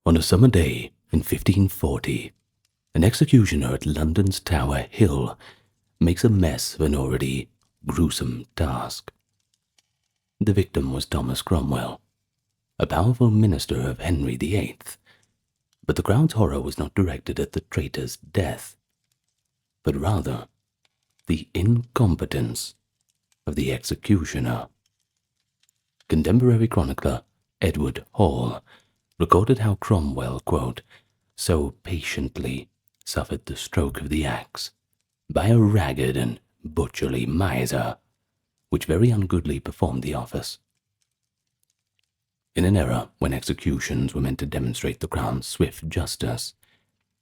On a summer day in 1540, an executioner at London's Tower Hill makes a mess of an already gruesome task. The victim was Thomas Cromwell, a powerful minister of Henry VIII, but the crowd's horror was not directed at the traitor's death, but rather the incompetence of the executioner. Contemporary chronicler Edward Hall recorded how Cromwell, quote, so patiently suffered the stroke of the axe by a ragged and butcherly miser, which very ungoodly performed the office. In an era when executions were meant to demonstrate the crown's swift justice,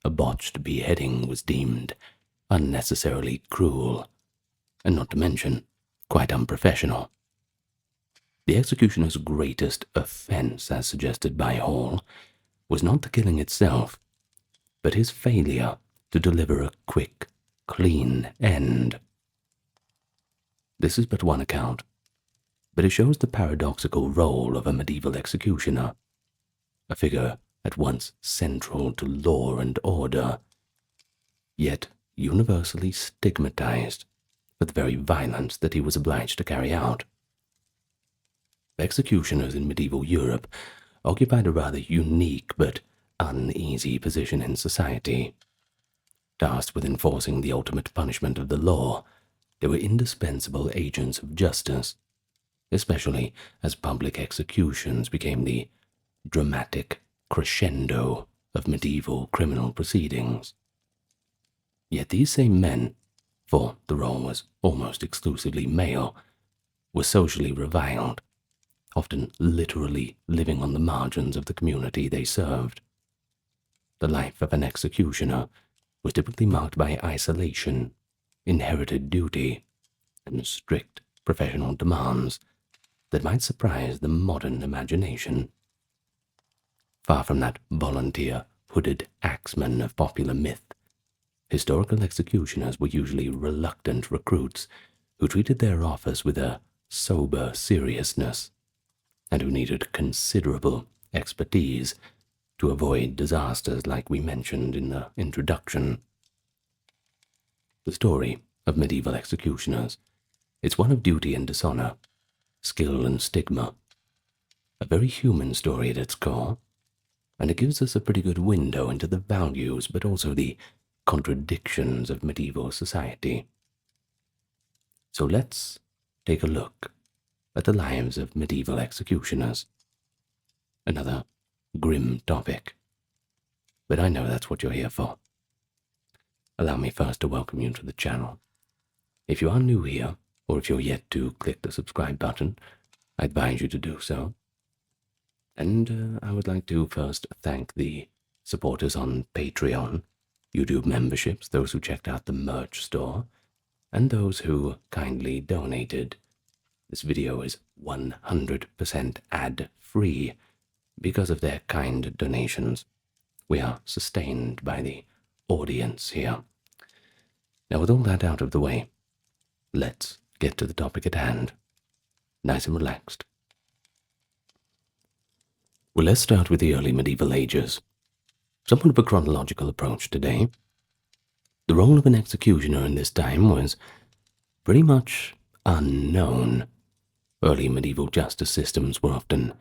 a botched beheading was deemed unnecessarily cruel, and not to mention quite unprofessional. The executioner's greatest offense, as suggested by Hall, was not the killing itself, but his failure to deliver a quick, clean end. This is but one account, but it shows the paradoxical role of a medieval executioner, a figure at once central to law and order, yet universally stigmatized for the very violence that he was obliged to carry out. Executioners in medieval Europe occupied a rather unique but uneasy position in society. Tasked with enforcing the ultimate punishment of the law, they were indispensable agents of justice, especially as public executions became the dramatic crescendo of medieval criminal proceedings. Yet these same men, for the role was almost exclusively male, were socially reviled, often literally living on the margins of the community they served. The life of an executioner was typically marked by isolation, inherited duty, and strict professional demands that might surprise the modern imagination. Far from that volunteer, hooded axeman of popular myth, historical executioners were usually reluctant recruits who treated their office with a sober seriousness, and who needed considerable expertise to avoid disasters like we mentioned in the introduction. The story of medieval executioners is one of duty and dishonor, skill and stigma, a very human story at its core, and it gives us a pretty good window into the values but also the contradictions of medieval society. So let's take a look at the lives of medieval executioners. Another grim topic, but I know that's what you're here for. Allow me first to welcome you to the channel. If you are new here, or if you're yet to click the subscribe button, I advise you to do so. And I would like to first thank the supporters on Patreon, YouTube memberships, those who checked out the merch store, and those who kindly donated. This video is 100% ad-free because of their kind donations. We are sustained by the audience here. Now, with all that out of the way, let's get to the topic at hand. Nice and relaxed. Well, let's start with the early medieval ages. Somewhat of a chronological approach today. The role of an executioner in this time was pretty much unknown. Early medieval justice systems were often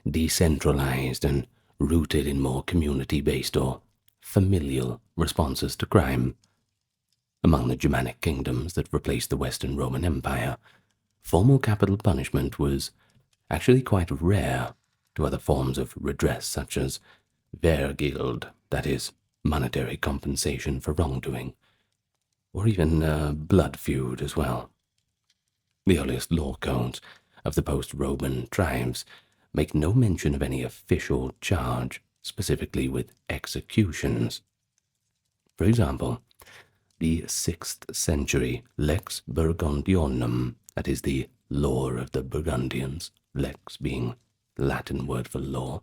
decentralized and rooted in more community-based or familial responses to crime. Among the Germanic kingdoms that replaced the Western Roman Empire, formal capital punishment was actually quite rare to other forms of redress such as Wehrgild, that is, monetary compensation for wrongdoing, or even blood feud as well. The earliest law codes of the post-Roman tribes make no mention of any official charge, specifically with executions. For example, the 6th century Lex Burgundionum, that is the law of the Burgundians, lex being the Latin word for law,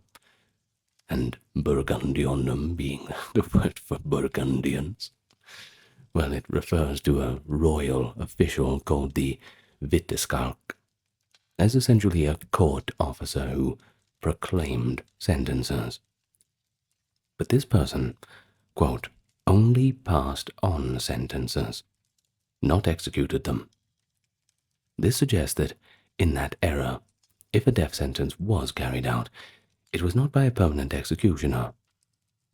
and Burgundionum being the word for Burgundians. Well, it refers to a royal official called the Vitiskalk, as essentially a court officer who proclaimed sentences. But this person, quote, only passed on sentences, not executed them. This suggests that in that era, if a death sentence was carried out, it was not by a permanent executioner,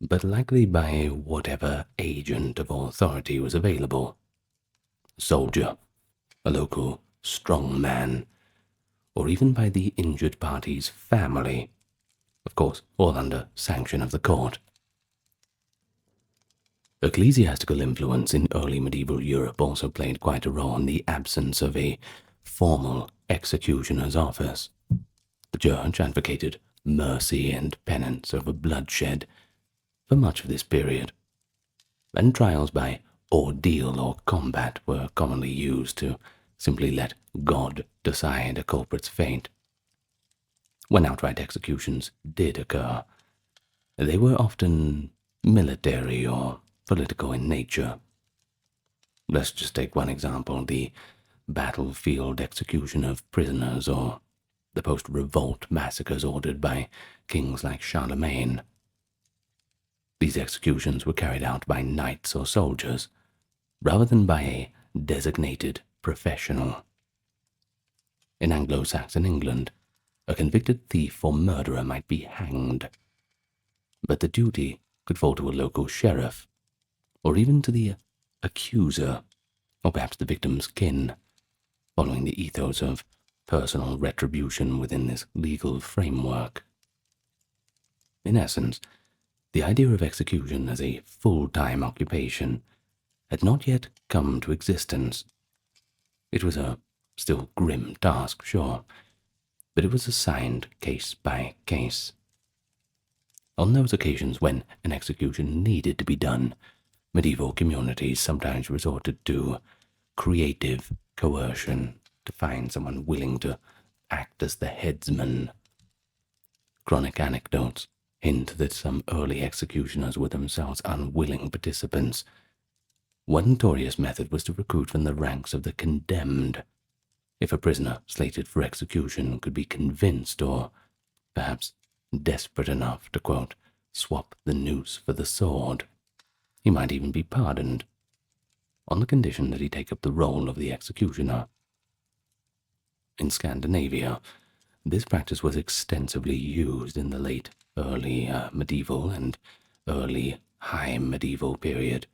but likely by whatever agent of authority was available. A soldier, a local strong man, or even by the injured party's family, of course, all under sanction of the court. Ecclesiastical influence in early medieval Europe also played quite a role in the absence of a formal executioner's office. The Church advocated mercy and penance over bloodshed for much of this period, and trials by ordeal or combat were commonly used to simply let God decide a culprit's fate. When outright executions did occur, they were often military or political in nature. Let's just take one example, the battlefield execution of prisoners or the post-revolt massacres ordered by kings like Charlemagne. These executions were carried out by knights or soldiers, rather than by a designated professional. In Anglo-Saxon England, a convicted thief or murderer might be hanged, but the duty could fall to a local sheriff, or even to the accuser, or perhaps the victim's kin, following the ethos of personal retribution within this legal framework. In essence, the idea of execution as a full-time occupation had not yet come to existence. It was a still grim task, sure, but it was assigned case by case. On those occasions when an execution needed to be done, medieval communities sometimes resorted to creative coercion to find someone willing to act as the headsman. Chronic anecdotes hint that some early executioners were themselves unwilling participants. One notorious method was to recruit from the ranks of the condemned. If a prisoner slated for execution could be convinced or perhaps desperate enough to, quote, swap the noose for the sword, he might even be pardoned, on the condition that he take up the role of the executioner. In Scandinavia, this practice was extensively used in the late early medieval and early high medieval period.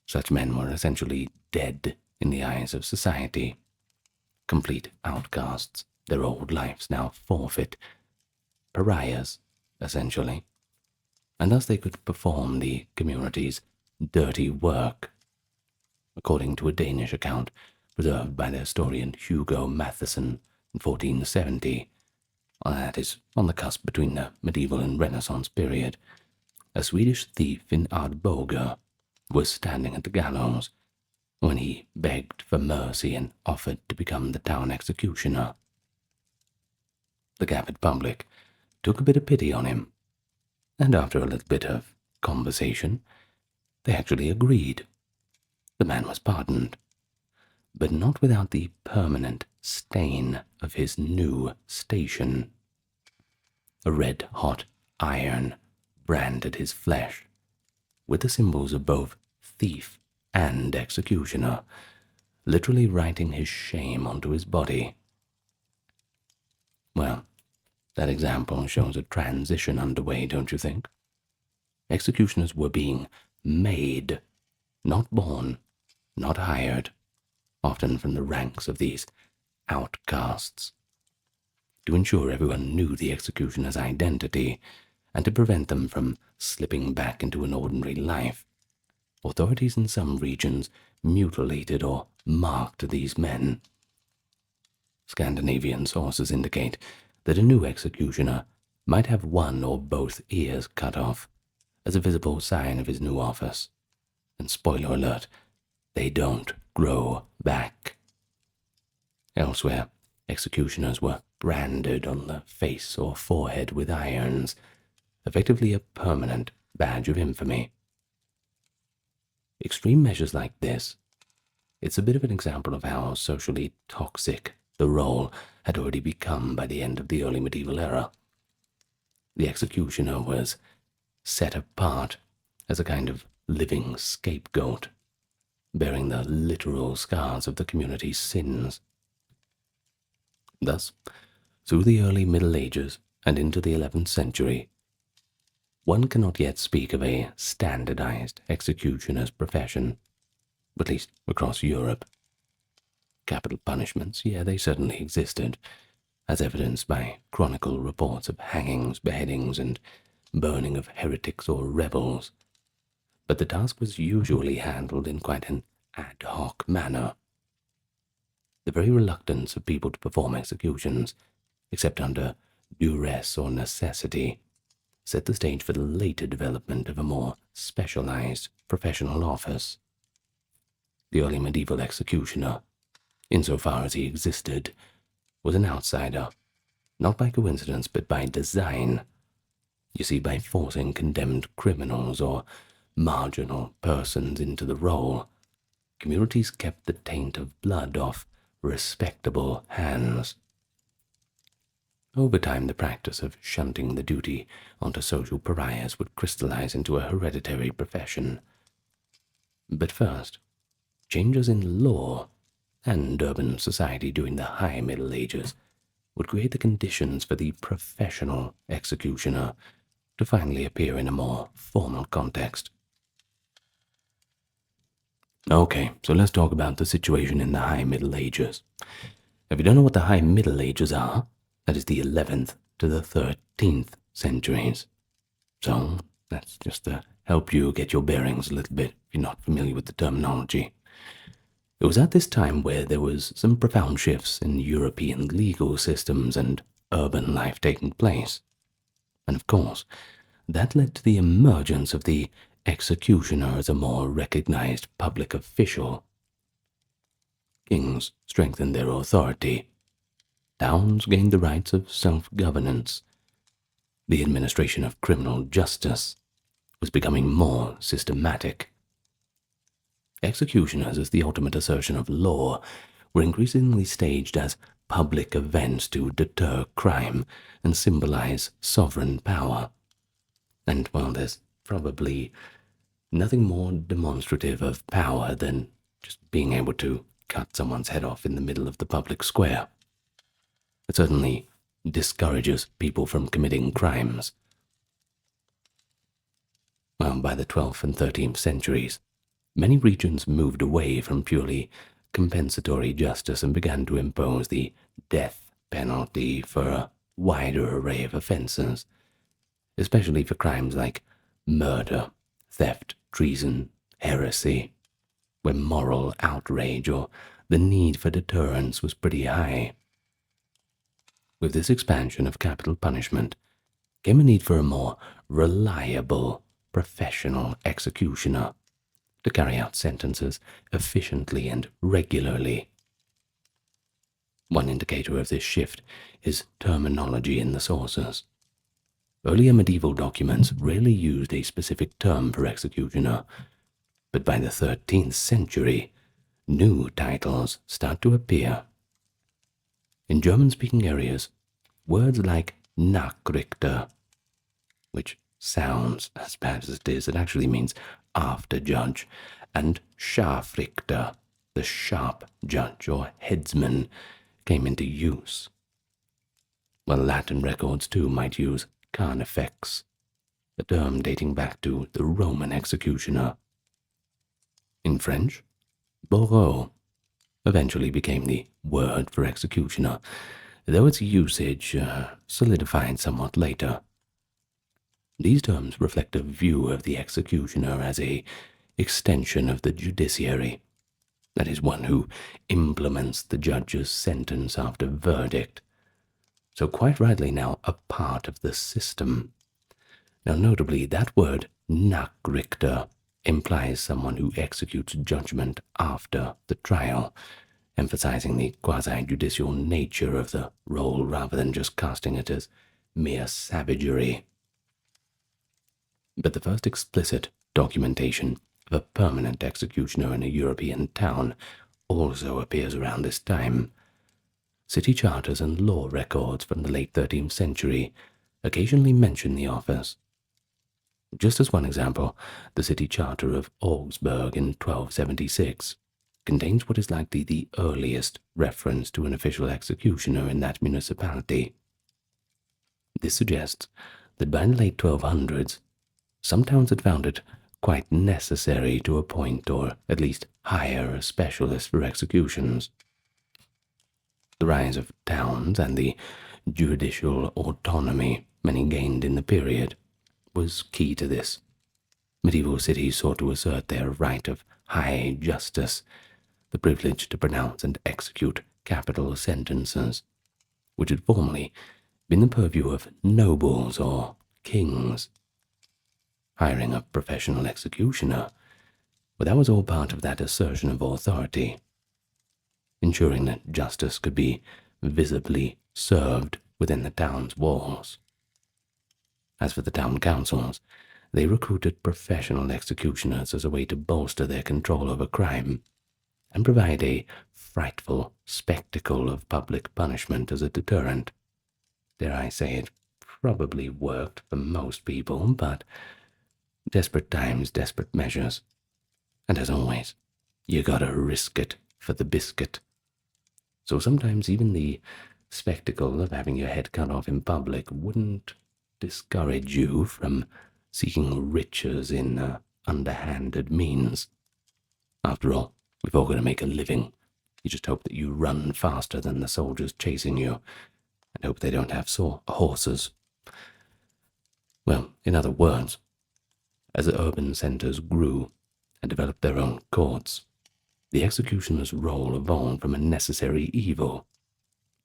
Such men were essentially dead in the eyes of society, complete outcasts, their old lives now forfeit, pariahs, essentially, and thus they could perform the community's dirty work. According to a Danish account preserved by the historian Hugo Matheson in 1470, that is on the cusp between the medieval and Renaissance period, a Swedish thief in Ardboga was standing at the gallows when he begged for mercy and offered to become the town executioner. The gathered public took a bit of pity on him, and after a little bit of conversation, they actually agreed. The man was pardoned, but not without the permanent stain of his new station. A red-hot iron branded his flesh, with the symbols of both thief and executioner, literally writing his shame onto his body. Well, that example shows a transition underway, don't you think? Executioners were being made, not born, not hired, often from the ranks of these outcasts. To ensure everyone knew the executioner's identity, and to prevent them from slipping back into an ordinary life, authorities in some regions mutilated or marked these men. Scandinavian sources indicate that a new executioner might have one or both ears cut off as a visible sign of his new office. And spoiler alert, they don't grow back. Elsewhere, executioners were branded on the face or forehead with irons, effectively a permanent badge of infamy. Extreme measures like this, it's a bit of an example of how socially toxic the role had already become by the end of the early medieval era. The executioner was set apart as a kind of living scapegoat, bearing the literal scars of the community's sins. Thus, through the early Middle Ages and into the 11th century, one cannot yet speak of a standardized executioner's profession, at least across Europe. Capital punishments, yeah, they certainly existed, as evidenced by chronicle reports of hangings, beheadings, and burning of heretics or rebels, but the task was usually handled in quite an ad hoc manner. The very reluctance of people to perform executions, except under duress or necessity, set the stage for the later development of a more specialized professional office. The early medieval executioner, insofar as he existed, was an outsider, not by coincidence but by design. You see, by forcing condemned criminals or marginal persons into the role, communities kept the taint of blood off respectable hands. Over time, the practice of shunting the duty onto social pariahs would crystallize into a hereditary profession. But first, changes in law and urban society during the High Middle Ages would create the conditions for the professional executioner to finally appear in a more formal context. Okay, so let's talk about the situation in the High Middle Ages. If you don't know what the High Middle Ages are, that is the 11th to the 13th centuries. So, that's just to help you get your bearings a little bit if you're not familiar with the terminology. It was at this time where there was some profound shifts in European legal systems and urban life taking place. And of course, that led to the emergence of the executioner as a more recognized public official. Kings strengthened their authority. Towns gained the rights of self-governance. The administration of criminal justice was becoming more systematic. Executioners, as the ultimate assertion of law, were increasingly staged as public events to deter crime and symbolize sovereign power. And, well, there's probably nothing more demonstrative of power than just being able to cut someone's head off in the middle of the public square. It certainly discourages people from committing crimes. Well, by the 12th and 13th centuries, many regions moved away from purely compensatory justice and began to impose the death penalty for a wider array of offenses, especially for crimes like murder, theft, treason, heresy, where moral outrage or the need for deterrence was pretty high. With this expansion of capital punishment came a need for a more reliable professional executioner to carry out sentences efficiently and regularly. One indicator of this shift is terminology in the sources. Earlier medieval documents rarely used a specific term for executioner, but by the 13th century, new titles start to appear. In German-speaking areas, words like Nachrichter, which sounds as bad as it is, it actually means after judge, and Scharfrichter, the sharp judge or headsman, came into use. While Latin records too might use carnifex, a term dating back to the Roman executioner. In French, bourreau eventually became the word for executioner, though its usage solidified somewhat later. These terms reflect a view of the executioner as an extension of the judiciary, that is, one who implements the judge's sentence after verdict. So quite rightly now a part of the system. Now notably, that word Nachrichter implies someone who executes judgment after the trial, emphasizing the quasi-judicial nature of the role rather than just casting it as mere savagery. But the first explicit documentation of a permanent executioner in a European town also appears around this time. City charters and law records from the late 13th century occasionally mention the office. Just as one example, the city charter of Augsburg in 1276 contains what is likely the earliest reference to an official executioner in that municipality. This suggests that by the late 1200s, some towns had found it quite necessary to appoint or at least hire a specialist for executions. The rise of towns and the judicial autonomy many gained in the period was key to this. Medieval cities sought to assert their right of high justice, the privilege to pronounce and execute capital sentences, which had formerly been the purview of nobles or kings. Hiring a professional executioner, but that was all part of that assertion of authority, ensuring that justice could be visibly served within the town's walls. As for the town councils, they recruited professional executioners as a way to bolster their control over crime and provide a frightful spectacle of public punishment as a deterrent. Dare I say it probably worked for most people, but desperate times, desperate measures. And as always, you gotta risk it for the biscuit. So sometimes even the spectacle of having your head cut off in public wouldn't discourage you from seeking riches in underhanded means. After all, we've all got to make a living. You just hope that you run faster than the soldiers chasing you, and hope they don't have sore horses. Well, in other words, as the urban centres grew and developed their own courts, the executioner's role evolved from a necessary evil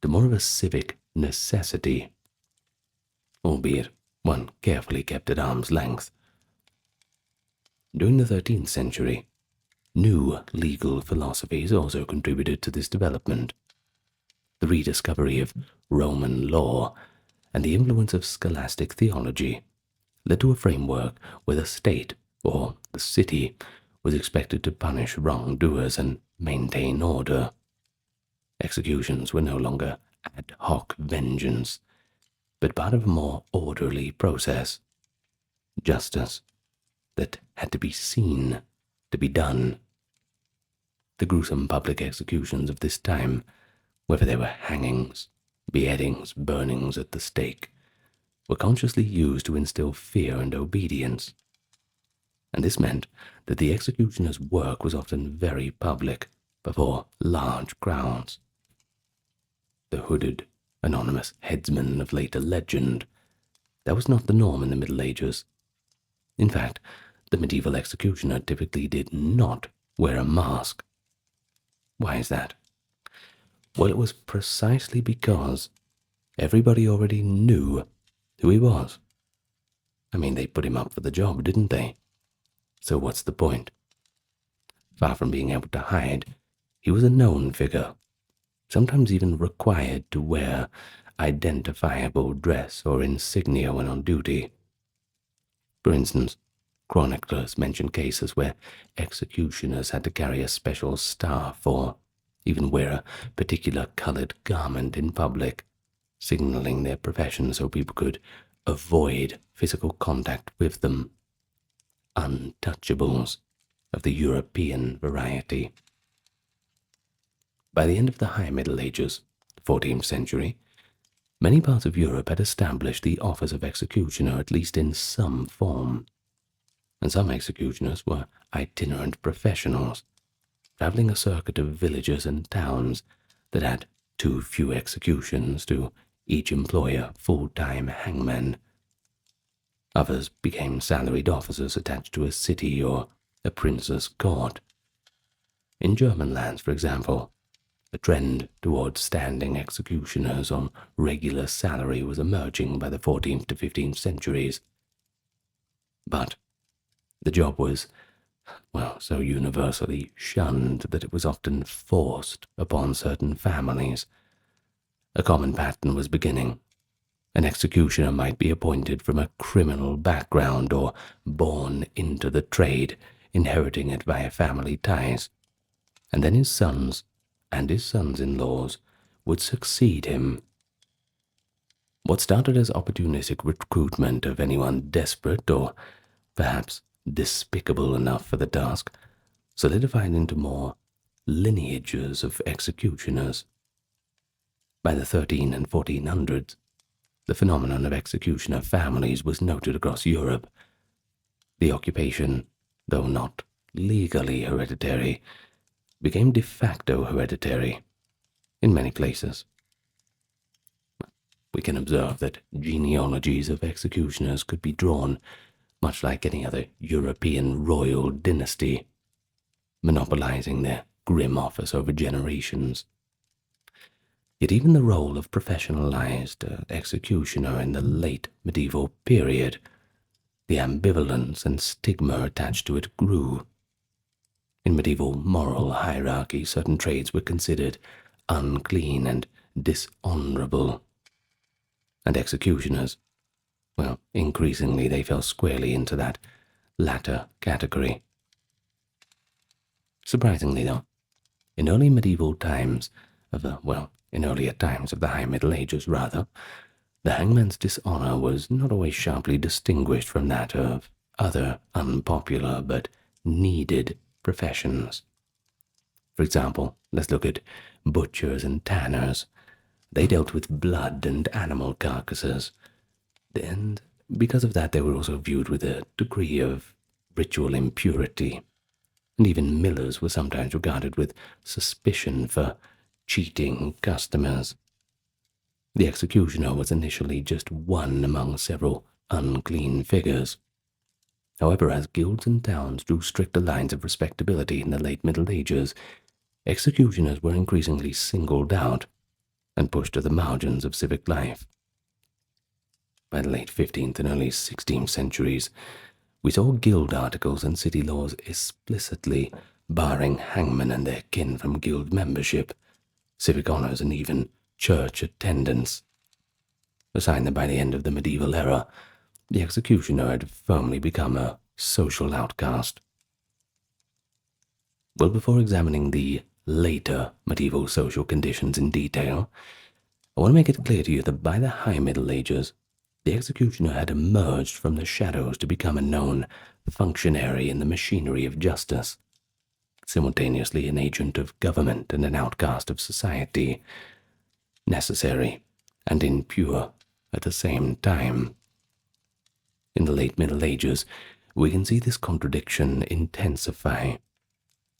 to more of a civic necessity, albeit one carefully kept at arm's length. During the 13th century, new legal philosophies also contributed to this development. The rediscovery of Roman law and the influence of scholastic theology led to a framework where the state, or the city, was expected to punish wrongdoers and maintain order. Executions were no longer ad hoc vengeance, but part of a more orderly process. Justice that had to be seen, to be done. The gruesome public executions of this time, whether they were hangings, beheadings, burnings at the stake, were consciously used to instill fear and obedience. And this meant that the executioner's work was often very public, before large crowds. The hooded, anonymous headsman of later legend, that was not the norm in the Middle Ages. In fact, the medieval executioner typically did not wear a mask. Why is that? Well, it was precisely because everybody already knew who he was. I mean, they put him up for the job, didn't they? So what's the point? Far from being able to hide, he was a known figure, sometimes even required to wear identifiable dress or insignia when on duty. For instance, chroniclers mention cases where executioners had to carry a special staff or even wear a particular colored garment in public, signaling their profession so people could avoid physical contact with them. Untouchables of the European variety. By the end of the High Middle Ages, the 14th century, many parts of Europe had established the office of executioner at least in some form, and some executioners were itinerant professionals, traveling a circuit of villages and towns that had too few executions to each employ a full-time hangman. Others became salaried officers attached to a city or a prince's court. In German lands, for example, a trend towards standing executioners on regular salary was emerging by the 14th to 15th centuries. But the job was, well, so universally shunned that it was often forced upon certain families. A common pattern was beginning. An executioner might be appointed from a criminal background or born into the trade, inheriting it via family ties, and then his sons and his sons-in-laws would succeed him. What started as opportunistic recruitment of anyone desperate or perhaps despicable enough for the task, solidified into more lineages of executioners. By the 13 and 1400s, the phenomenon of executioner families was noted across Europe. The occupation, though not legally hereditary, became de facto hereditary in many places. We can observe that genealogies of executioners could be drawn much like any other European royal dynasty, monopolizing their grim office over generations. Yet even the role of professionalized executioner in the late medieval period, the ambivalence and stigma attached to it grew. In medieval moral hierarchy, certain trades were considered unclean and dishonorable, and executioners, well, increasingly they fell squarely into that latter category. Surprisingly, though, in early medieval times, in earlier times of the High Middle Ages, rather, the hangman's dishonor was not always sharply distinguished from that of other unpopular but needed professions. For example, let's look at butchers and tanners. They dealt with blood and animal carcasses, and because of that they were also viewed with a degree of ritual impurity, and even millers were sometimes regarded with suspicion for cheating customers. The executioner was initially just one among several unclean figures. However, as guilds and towns drew stricter lines of respectability in the late Middle Ages, executioners were increasingly singled out and pushed to the margins of civic life. By the late 15th and early 16th centuries, we saw guild articles and city laws explicitly barring hangmen and their kin from guild membership, civic honors, and even church attendance. A sign that by the end of the medieval era, the executioner had firmly become a social outcast. Well, before examining the later medieval social conditions in detail, I want to make it clear to you that by the High Middle Ages, the executioner had emerged from the shadows to become a known functionary in the machinery of justice, simultaneously an agent of government and an outcast of society, necessary and impure at the same time. In the late Middle Ages, we can see this contradiction intensify,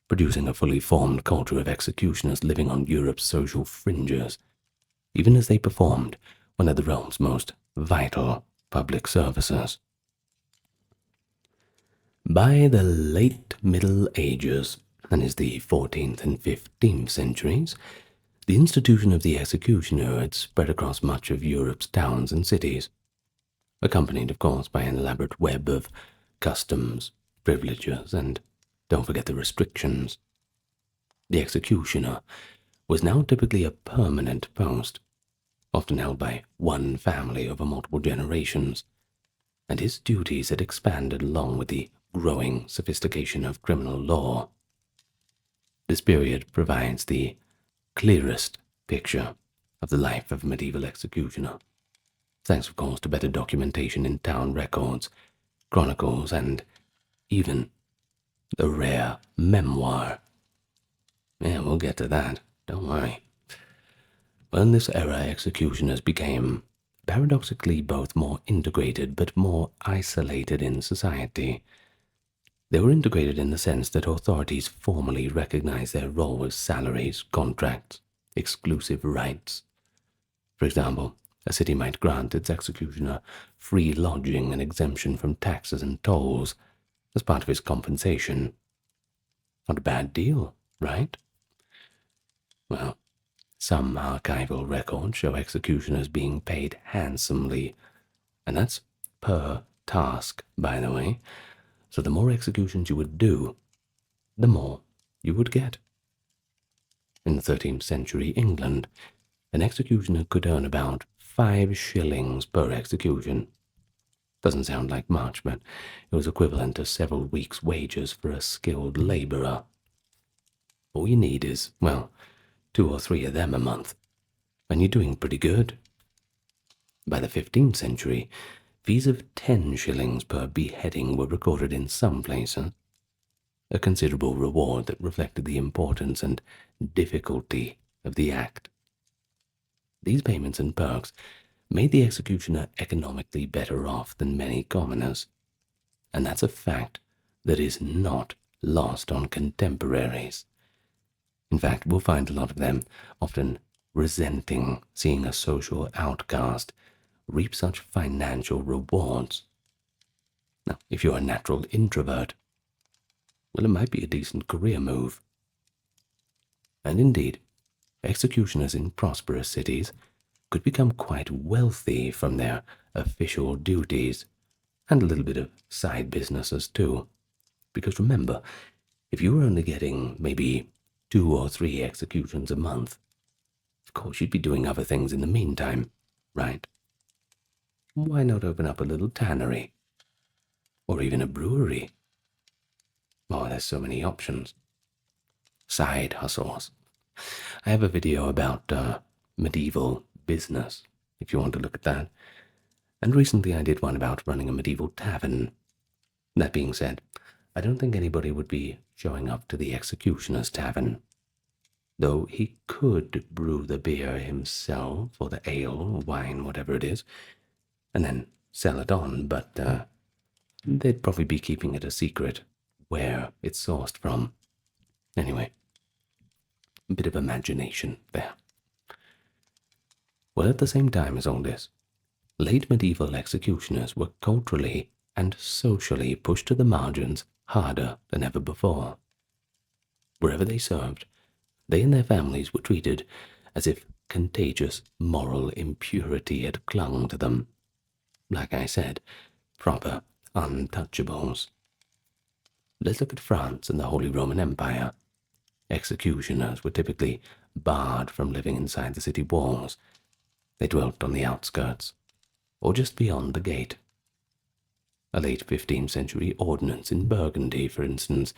producing a fully formed culture of executioners living on Europe's social fringes, even as they performed one of the realm's most vital public services. By the late Middle Ages, that is the 14th and 15th centuries, the institution of the executioner had spread across much of Europe's towns and cities, accompanied, of course, by an elaborate web of customs, privileges, and don't forget the restrictions. The executioner was now typically a permanent post, often held by one family over multiple generations, and his duties had expanded along with the growing sophistication of criminal law. This period provides the clearest picture of the life of a medieval executioner, thanks of course to better documentation in town records, chronicles, and even the rare memoir. Yeah, we'll get to that, don't worry. Well, in this era, executioners became paradoxically both more integrated but more isolated in society. They were integrated in the sense that authorities formally recognized their role as salaries, contracts, exclusive rights. For example, a city might grant its executioner free lodging and exemption from taxes and tolls as part of his compensation. Not a bad deal, right? Well, some archival records show executioners being paid handsomely, and that's per task, by the way, so the more executions you would do, the more you would get. In the 13th century England, an executioner could earn about 5 shillings per execution. Doesn't sound like much, but it was equivalent to several weeks' wages for a skilled laborer. All you need is, well, 2 or 3 of them a month, and you're doing pretty good. By the 15th century, Fees of 10 shillings per beheading were recorded in some places, a considerable reward that reflected the importance and difficulty of the act. These payments and perks made the executioner economically better off than many commoners, and that's a fact that is not lost on contemporaries. In fact, we'll find a lot of them often resenting seeing a social outcast reap such financial rewards. Now, if you're a natural introvert, well, it might be a decent career move. And indeed, executioners in prosperous cities could become quite wealthy from their official duties, and a little bit of side businesses too. Because remember, if you were only getting maybe 2 or 3 executions a month, of course you'd be doing other things in the meantime, right? Why not open up a little tannery? Or even a brewery? Oh, there's so many options. Side hustles. I have a video about medieval business, if you want to look at that. And recently I did one about running a medieval tavern. That being said, I don't think anybody would be showing up to the executioner's tavern, though he could brew the beer himself, or the ale, wine, whatever it is, and then sell it on, but they'd probably be keeping it a secret where it's sourced from. Anyway, a bit of imagination there. Well, at the same time as all this, late medieval executioners were culturally and socially pushed to the margins harder than ever before. Wherever they served, they and their families were treated as if contagious moral impurity had clung to them. Like I said, proper untouchables. Let's look at France and the Holy Roman Empire. Executioners were typically barred from living inside the city walls. They dwelt on the outskirts, or just beyond the gate. A late 15th century ordinance in Burgundy, for instance,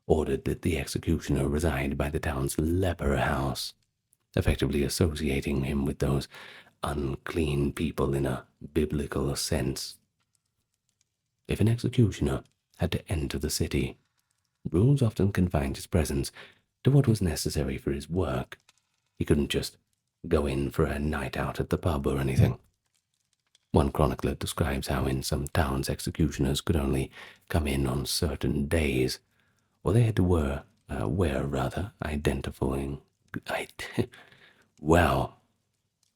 ordered that the executioner reside by the town's leper house, effectively associating him with those unclean people in a biblical sense. If an executioner had to enter the city, rules often confined his presence to what was necessary for his work. He couldn't just go in for a night out at the pub or anything. One chronicler describes how in some towns executioners could only come in on certain days, or they had to wear identifying. Well,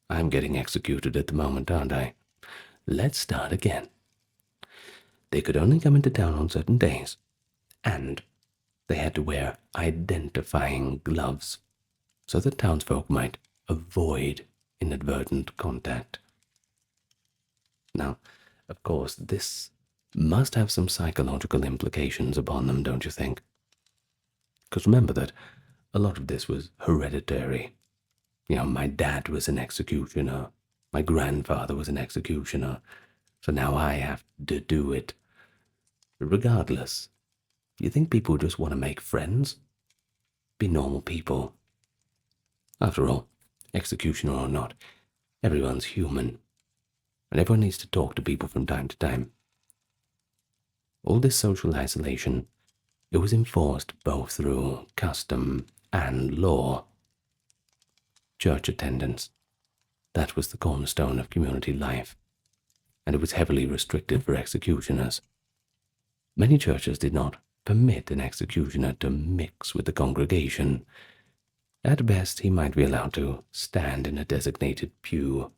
I'm getting executed at the moment, aren't I? Let's start again. They could only come into town on certain days, and they had to wear identifying gloves so that townsfolk might avoid inadvertent contact. Now, of course, this must have some psychological implications upon them, don't you think? Because remember that a lot of this was hereditary. My dad was an executioner, my grandfather was an executioner, so now I have to do it. Regardless, you think people just want to make friends? Be normal people. After all, executioner or not, everyone's human, and everyone needs to talk to people from time to time. All this social isolation, it was enforced both through custom and law. Church attendance, that was the cornerstone of community life, and it was heavily restricted for executioners. Many churches did not permit an executioner to mix with the congregation. At best, he might be allowed to stand in a designated pew,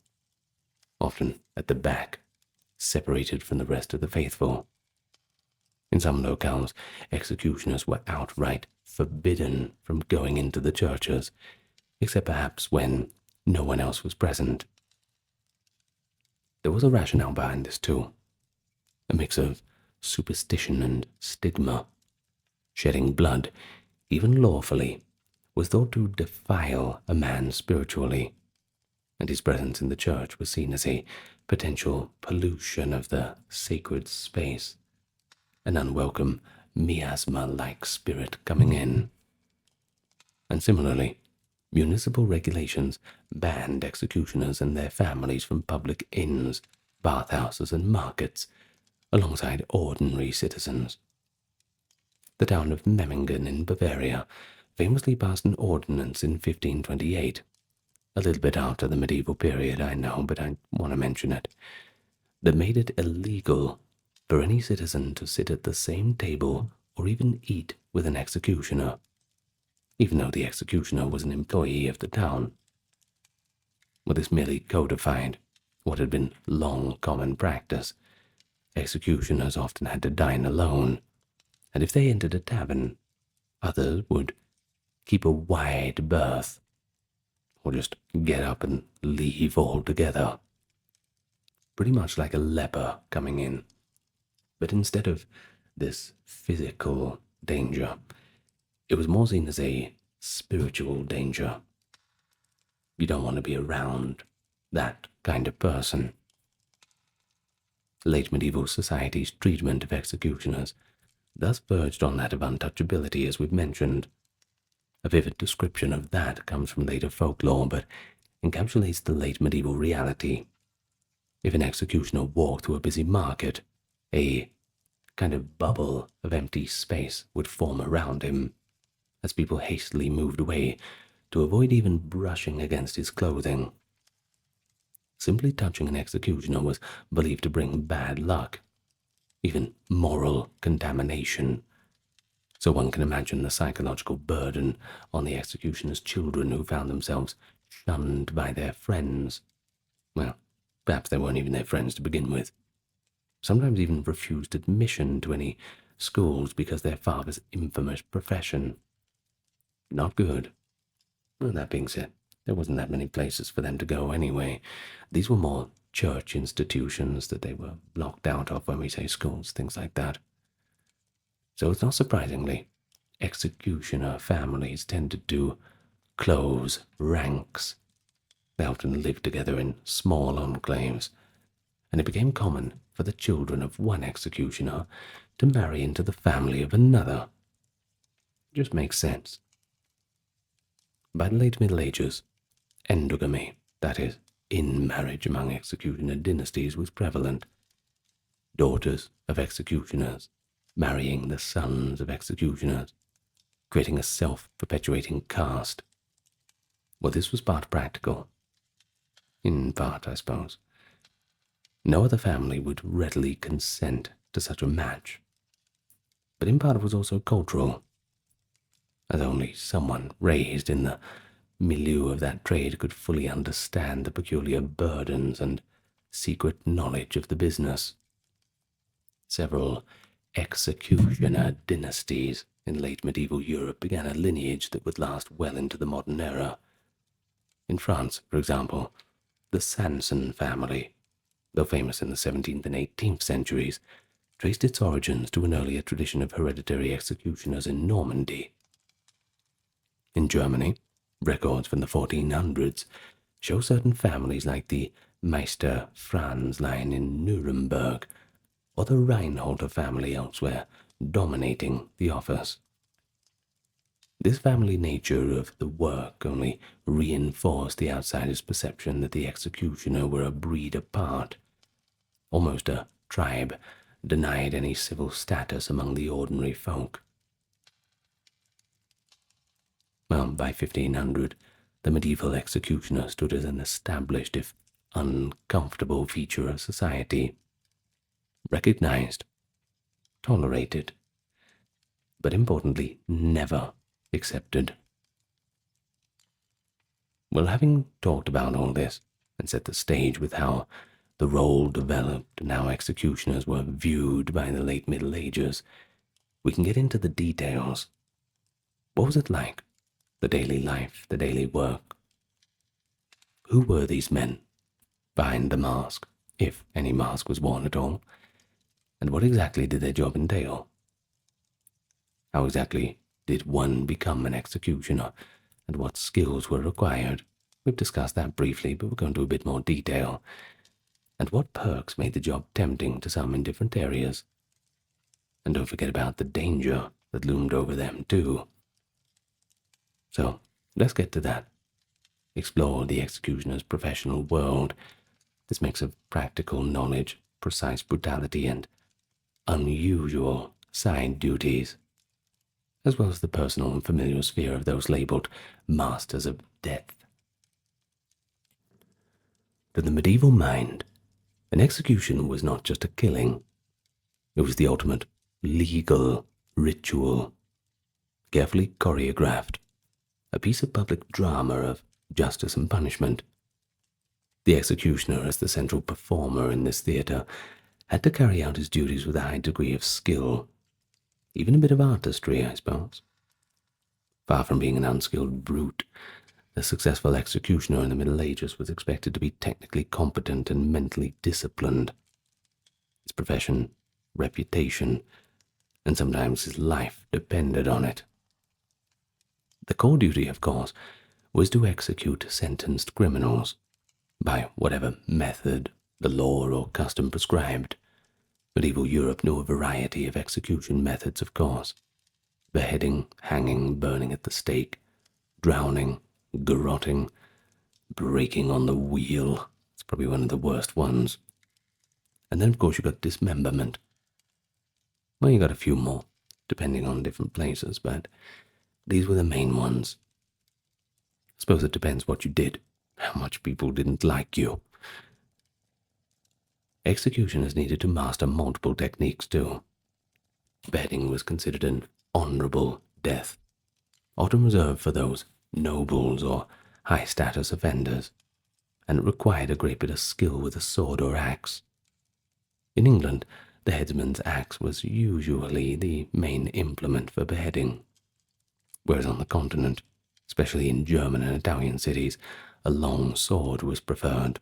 often at the back, separated from the rest of the faithful. In some locales, executioners were outright forbidden from going into the churches, except perhaps when no one else was present. There was a rationale behind this too, a mix of superstition and stigma. Shedding blood, even lawfully, was thought to defile a man spiritually, and his presence in the church was seen as a potential pollution of the sacred space, an unwelcome miasma-like spirit coming in. And similarly, municipal regulations banned executioners and their families from public inns, bathhouses and markets, alongside ordinary citizens. The town of Memmingen in Bavaria famously passed an ordinance in 1528, a little bit after the medieval period, I know, but I want to mention it, that made it illegal for any citizen to sit at the same table or even eat with an executioner, even though the executioner was an employee of the town. Well, this merely codified what had been long common practice. Executioners often had to dine alone, and if they entered a tavern, others would keep a wide berth, or just get up and leave altogether. Pretty much like a leper coming in. But instead of this physical danger, it was more seen as a spiritual danger. You don't want to be around that kind of person. Late medieval society's treatment of executioners thus verged on that of untouchability, as we've mentioned. A vivid description of that comes from later folklore, but encapsulates the late medieval reality. If an executioner walked through a busy market, a kind of bubble of empty space would form around him, as people hastily moved away to avoid even brushing against his clothing. Simply touching an executioner was believed to bring bad luck, even moral contamination. So one can imagine the psychological burden on the executioner's children who found themselves shunned by their friends. Well, perhaps they weren't even their friends to begin with. Sometimes even refused admission to any schools because their father's infamous profession. Not good. Well, that being said, there wasn't that many places for them to go anyway. These were more church institutions that they were blocked out of when we say schools, things like that. So it's not surprisingly, executioner families tended to close ranks. They often lived together in small enclaves, and it became common for the children of one executioner to marry into the family of another. It just makes sense. By the late Middle Ages, endogamy, that is, in-marriage among executioner dynasties, was prevalent. Daughters of executioners marrying the sons of executioners, creating a self-perpetuating caste. Well, this was part practical. In part, I suppose. No other family would readily consent to such a match. But in part it was also cultural, as only someone raised in the milieu of that trade could fully understand the peculiar burdens and secret knowledge of the business. Several executioner dynasties in late medieval Europe began a lineage that would last well into the modern era. In France, for example, the Sanson family, though famous in the 17th and 18th centuries, traced its origins to an earlier tradition of hereditary executioners in Normandy. In Germany, records from the 1400s show certain families like the Meister Franz line in Nuremberg, or the Reinholder family elsewhere, dominating the office. This family nature of the work only reinforced the outsider's perception that the executioner were a breed apart, almost a tribe denied any civil status among the ordinary folk. Well, by 1500, the medieval executioner stood as an established, if uncomfortable, feature of society, recognized, tolerated, but importantly, never accepted. Well, having talked about all this and set the stage with how the role developed and how executioners were viewed by the late Middle Ages, we can get into the details. What was it like? The daily life, the daily work? Who were these men behind the mask, if any mask was worn at all? And what exactly did their job entail? How exactly did one become an executioner, and what skills were required? We've discussed that briefly, but we'll go into a bit more detail. And what perks made the job tempting to some in different areas? And don't forget about the danger that loomed over them too. So, let's get to that. Explore the executioner's professional world, This mix of practical knowledge, precise brutality, and unusual side duties, as well as the personal and familiar sphere of those labelled masters of death. To the medieval mind, an execution was not just a killing, it was the ultimate legal ritual, carefully choreographed, a piece of public drama of justice and punishment. The executioner, as the central performer in this theatre, had to carry out his duties with a high degree of skill, even a bit of artistry, I suppose. Far from being an unskilled brute, the successful executioner in the Middle Ages was expected to be technically competent and mentally disciplined. His profession, reputation, and sometimes his life depended on it. The core duty, of course, was to execute sentenced criminals, by whatever method the law or custom prescribed. Medieval Europe knew a variety of execution methods, of course. Beheading, hanging, burning at the stake, drowning, garroting, breaking on the wheel. It's probably one of the worst ones. And then, of course, you got dismemberment. Well, you got a few more, depending on different places, but these were the main ones. I suppose it depends what you did, how much people didn't like you. Executioners needed to master multiple techniques too. Beheading was considered an honorable death, often reserved for those nobles or high-status offenders, and it required a great bit of skill with a sword or axe. In England, the headsman's axe was usually the main implement for beheading, whereas on the continent, especially in German and Italian cities, a long sword was preferred.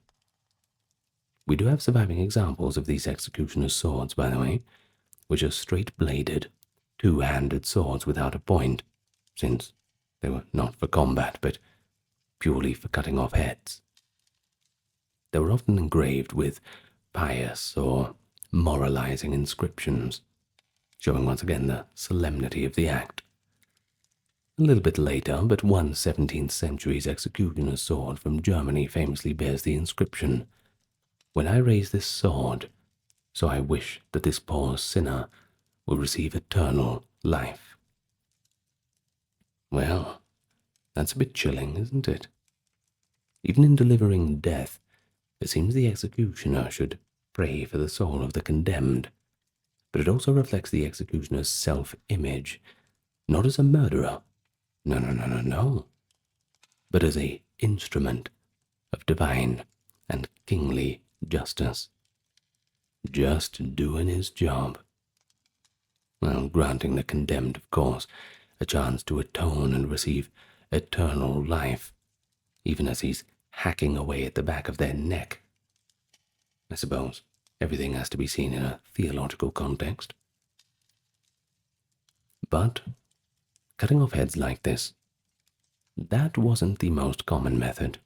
We do have surviving examples of these executioners' swords, by the way, which are straight-bladed, two-handed swords without a point, since they were not for combat, but purely for cutting off heads. They were often engraved with pious or moralizing inscriptions, showing once again the solemnity of the act. A little bit later, but one 17th century's executioner's sword from Germany famously bears the inscription, "When I raise this sword, so I wish that this poor sinner will receive eternal life." Well, that's a bit chilling, isn't it? Even in delivering death, it seems the executioner should pray for the soul of the condemned, but it also reflects the executioner's self-image, not as a murderer, no, but as an instrument of divine and kingly justice. Just doing his job. Well, granting the condemned, of course, a chance to atone and receive eternal life, even as he's hacking away at the back of their neck. I suppose everything has to be seen in a theological context. But cutting off heads like this, that wasn't the most common method.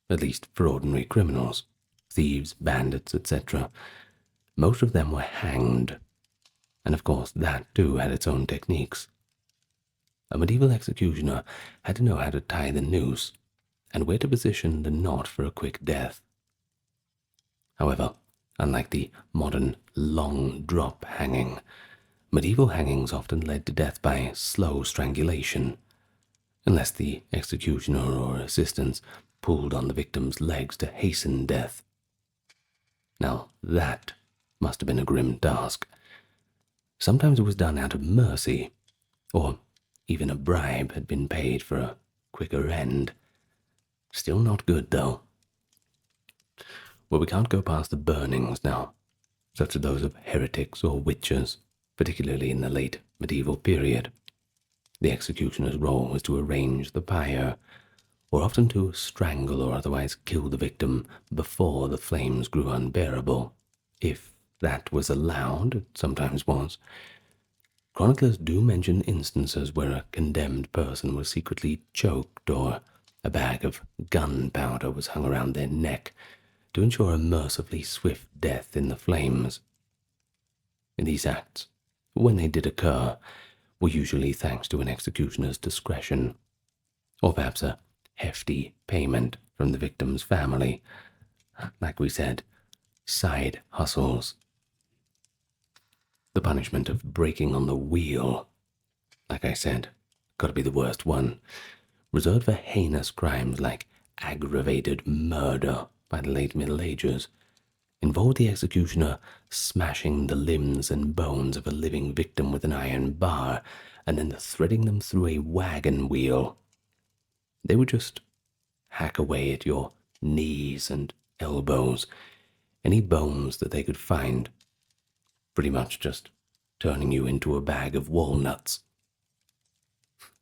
At least for ordinary criminals, thieves, bandits, etc. Most of them were hanged, and of course that too had its own techniques. A medieval executioner had to know how to tie the noose and where to position the knot for a quick death. However, unlike the modern long drop hanging, medieval hangings often led to death by slow strangulation, unless the executioner or assistants pulled on the victim's legs to hasten death. Now that must have been a grim task. Sometimes it was done out of mercy, or even a bribe had been paid for a quicker end. Still not good, though. Well, we can't go past the burnings now, such as those of heretics or witches, particularly in the late medieval period. The executioner's role was to arrange the pyre, or often to strangle or otherwise kill the victim before the flames grew unbearable, if that was allowed. It sometimes was. Chroniclers do mention instances where a condemned person was secretly choked, or a bag of gunpowder was hung around their neck to ensure a mercifully swift death in the flames. In these acts, when they did occur, were usually thanks to an executioner's discretion, or perhaps a hefty payment from the victim's family, like we said, side hustles. The punishment of breaking on the wheel, like I said, gotta be the worst one, reserved for heinous crimes like aggravated murder by the late Middle Ages, involved the executioner smashing the limbs and bones of a living victim with an iron bar and then threading them through a wagon wheel. They would just hack away at your knees and elbows, any bones that they could find, pretty much just turning you into a bag of walnuts,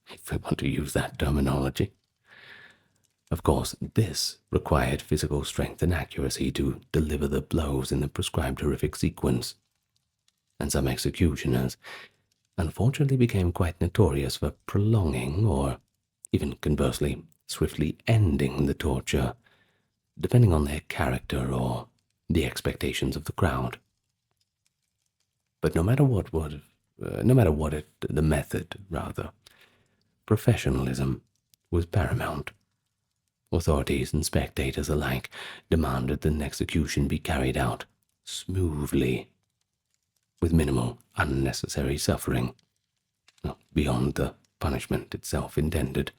if we want to use that terminology. Of course, this required physical strength and accuracy to deliver the blows in the prescribed horrific sequence, and some executioners unfortunately became quite notorious for prolonging or, even conversely, swiftly ending the torture, depending on their character or the expectations of the crowd. But no matter what the method, rather, professionalism was paramount. Authorities and spectators alike demanded that an execution be carried out smoothly, with minimal unnecessary suffering, beyond the punishment itself intended.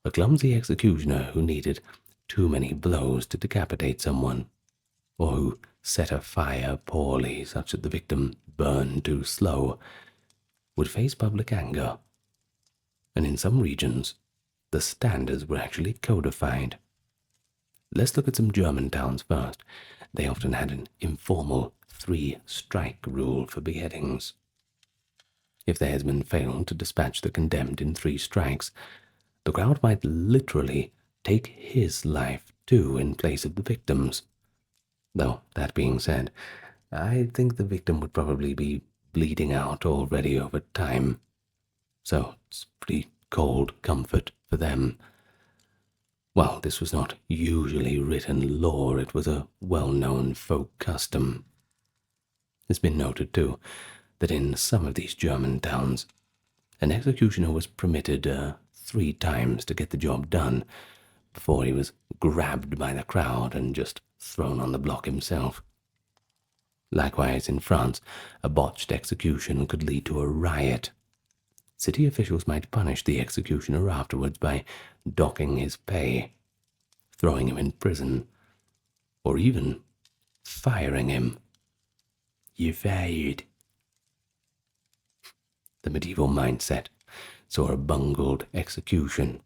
A clumsy executioner who needed too many blows to decapitate someone, or who set a fire poorly such that the victim burned too slow, would face public anger. And in some regions, the standards were actually codified. Let's look at some German towns first. They often had an informal 3-strike rule for beheadings. If the headsman failed to dispatch the condemned in 3 strikes, the crowd might literally take his life too in place of the victim's. Though, that being said, I think the victim would probably be bleeding out already over time, so it's pretty cold comfort for them. While this was not usually written law, it was a well-known folk custom. It's been noted, too, that in some of these German towns, an executioner was permitted 3 times to get the job done before he was grabbed by the crowd and just thrown on the block himself. Likewise, in France, a botched execution could lead to a riot. City officials might punish the executioner afterwards by docking his pay, throwing him in prison, or even firing him. You're fired. The medieval mindset saw a bungled execution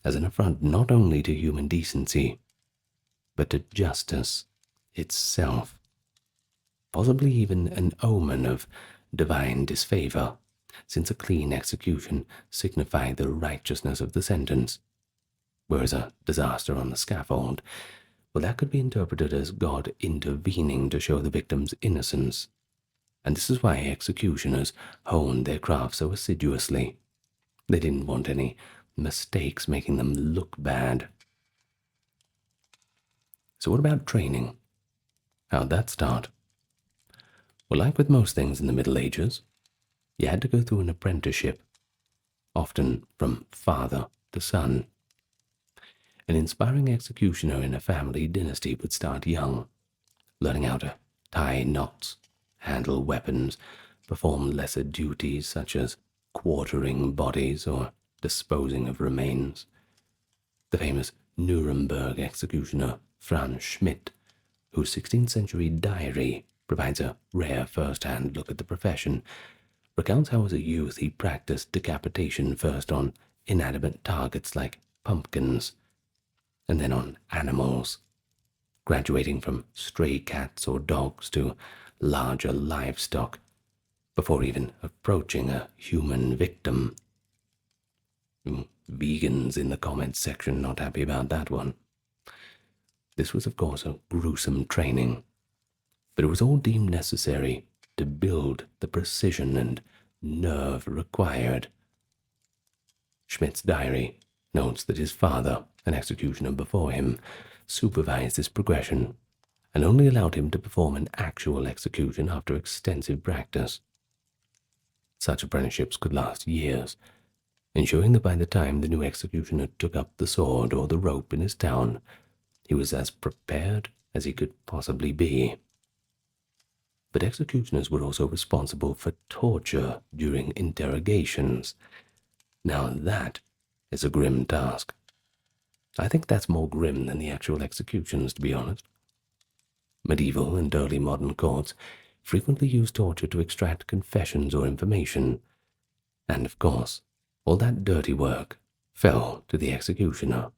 as an affront not only to human decency, but to justice itself, possibly even an omen of divine disfavor, since a clean execution signified the righteousness of the sentence, whereas a disaster on the scaffold, well, that could be interpreted as God intervening to show the victim's innocence. And this is why executioners honed their craft so assiduously. They didn't want any mistakes making them look bad. So what about training? How'd that start? Well, like with most things in the Middle Ages, you had to go through an apprenticeship, often from father to son. An inspiring executioner in a family dynasty would start young, learning how to tie knots, handle weapons, perform lesser duties such as quartering bodies or disposing of remains. The famous Nuremberg executioner Franz Schmidt, whose 16th century diary provides a rare first-hand look at the profession, recounts how as a youth he practiced decapitation first on inanimate targets like pumpkins, and then on animals, graduating from stray cats or dogs to larger livestock, before even approaching a human victim. Vegans in the comments section not happy about that one. This was, of course, a gruesome training, but it was all deemed necessary to build the precision and nerve required. Schmidt's diary notes that his father, an executioner before him, supervised this progression and only allowed him to perform an actual execution after extensive practice. Such apprenticeships could last years, ensuring that by the time the new executioner took up the sword or the rope in his town, He was as prepared as he could possibly be. But executioners were also responsible for torture during interrogations. Now that is a grim task. I think that's more grim than the actual executions, to be honest. Medieval and early modern courts frequently used torture to extract confessions or information, and of course, all that dirty work fell to the executioner.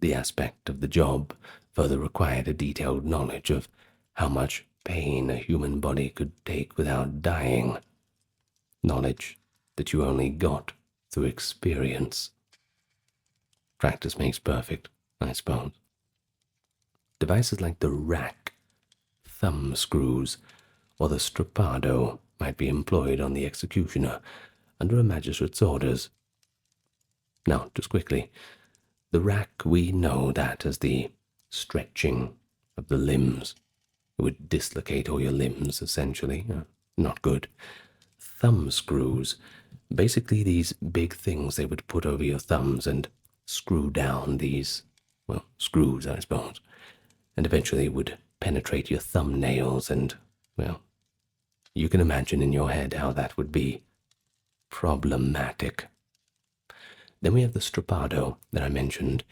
The aspect of the job further required a detailed knowledge of how much pain a human body could take without dying, knowledge that you only got through experience. Practice makes perfect, I suppose. Devices like the rack, thumb screws, or the strappado might be employed on the executioner under a magistrate's orders. Now, just quickly, the rack, we know that as the stretching of the limbs. It would dislocate all your limbs, essentially. Not good. Thumb screws, basically these big things they would put over your thumbs and screw down these, well, screws, I suppose, and eventually would penetrate your thumbnails and, well, you can imagine in your head how that would be problematic. Then we have the strappado that I mentioned.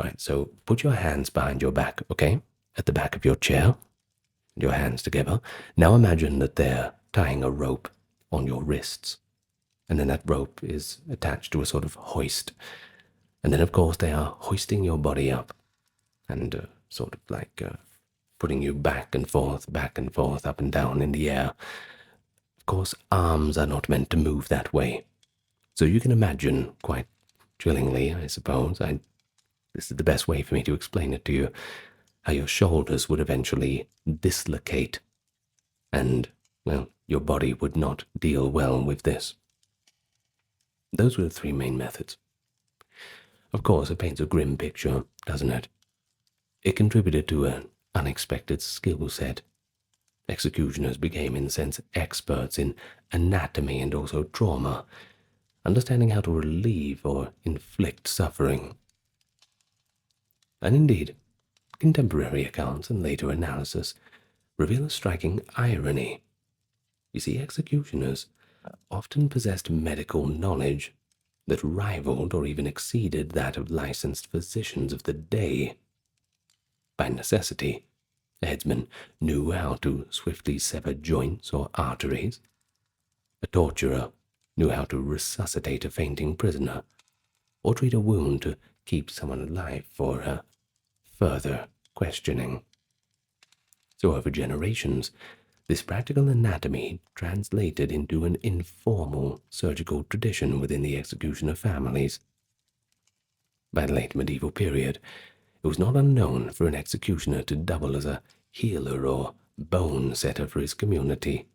Right, so put your hands behind your back, okay? At the back of your chair, your hands together. Now imagine that they're tying a rope on your wrists, and then that rope is attached to a sort of hoist. And then, of course, they are hoisting your body up and sort of like putting you back and forth, up and down in the air. Of course, arms are not meant to move that way. So you can imagine, quite chillingly, I suppose, this is the best way for me to explain it to you, how your shoulders would eventually dislocate, and, well, your body would not deal well with this. Those were the three main methods. Of course, it paints a grim picture, doesn't it? It contributed to an unexpected skill set. Executioners became, in a sense, experts in anatomy and also trauma, understanding how to relieve or inflict suffering. And indeed, contemporary accounts and later analysis reveal a striking irony. You see, executioners often possessed medical knowledge that rivaled or even exceeded that of licensed physicians of the day. By necessity, a headsman knew how to swiftly sever joints or arteries. A torturer knew how to resuscitate a fainting prisoner, or treat a wound to keep someone alive for further questioning. So over generations, this practical anatomy translated into an informal surgical tradition within the executioner families. By the late medieval period, it was not unknown for an executioner to double as a healer or bone setter for his community.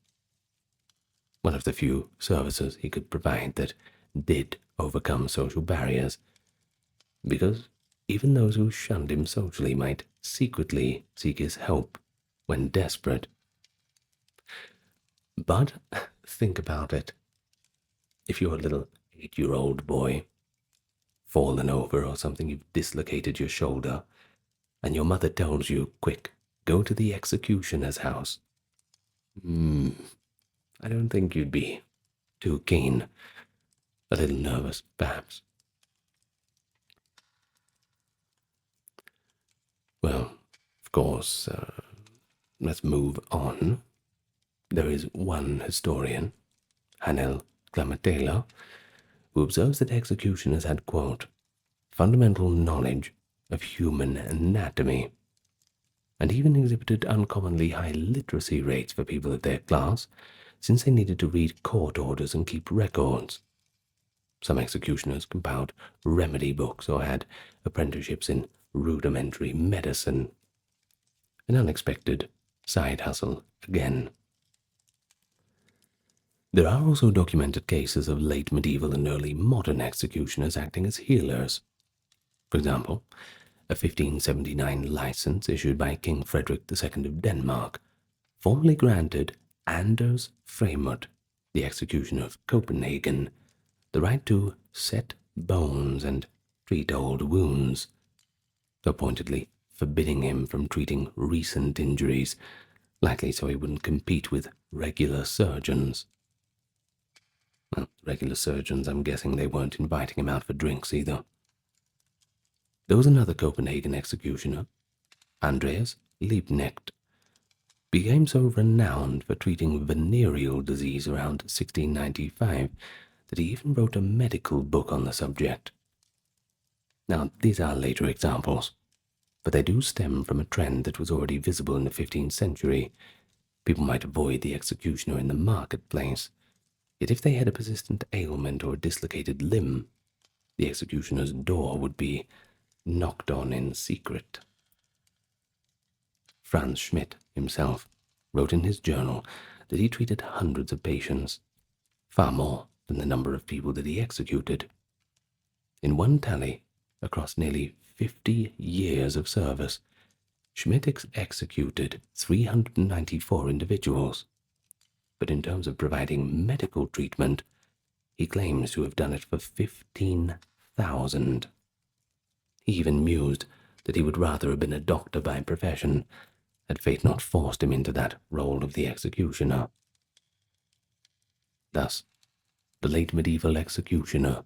One of the few services he could provide that did overcome social barriers, because even those who shunned him socially might secretly seek his help when desperate. But think about it. If you're a little 8-year-old boy, fallen over or something, you've dislocated your shoulder, and your mother tells you, quick, go to the executioner's house. I don't think you'd be too keen. A little nervous, perhaps. Well, of course, let's move on. There is one historian, Hanel Glamatela, who observes that executioners had, quote, fundamental knowledge of human anatomy, and even exhibited uncommonly high literacy rates for people of their class, since they needed to read court orders and keep records. Some executioners compiled remedy books or had apprenticeships in rudimentary medicine. An unexpected side hustle again. There are also documented cases of late medieval and early modern executioners acting as healers. For example, a 1579 license issued by King Frederick II of Denmark formally granted Anders Fremont, the executioner of Copenhagen, the right to set bones and treat old wounds. so pointedly forbidding him from treating recent injuries, likely so he wouldn't compete with regular surgeons. Well, regular surgeons, I'm guessing they weren't inviting him out for drinks either. There was another Copenhagen executioner, Andreas Liebknecht, became so renowned for treating venereal disease around 1695 that he even wrote a medical book on the subject. Now, these are later examples, but they do stem from a trend that was already visible in the 15th century. People might avoid the executioner in the marketplace, yet if they had a persistent ailment or a dislocated limb, the executioner's door would be knocked on in secret. Franz Schmidt himself wrote in his journal that he treated hundreds of patients, far more than the number of people that he executed. In one tally, across nearly 50 years of service, Schmidt executed 394 individuals, but in terms of providing medical treatment, he claims to have done it for 15,000. He even mused that he would rather have been a doctor by profession, had fate not forced him into that role of the executioner. Thus, the late medieval executioner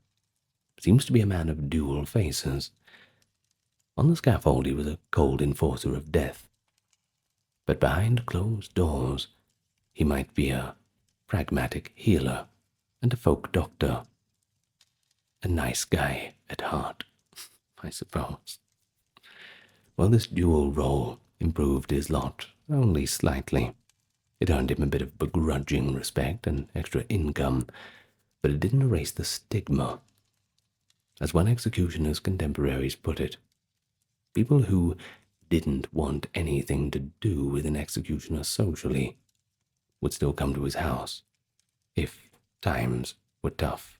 seems to be a man of dual faces. On the scaffold he was a cold enforcer of death, but behind closed doors he might be a pragmatic healer and a folk doctor. A nice guy at heart, I suppose. Well, this dual role improved his lot only slightly. It earned him a bit of begrudging respect and extra income, but it didn't erase the stigma. As one executioner's contemporaries put it, people who didn't want anything to do with an executioner socially would still come to his house if times were tough.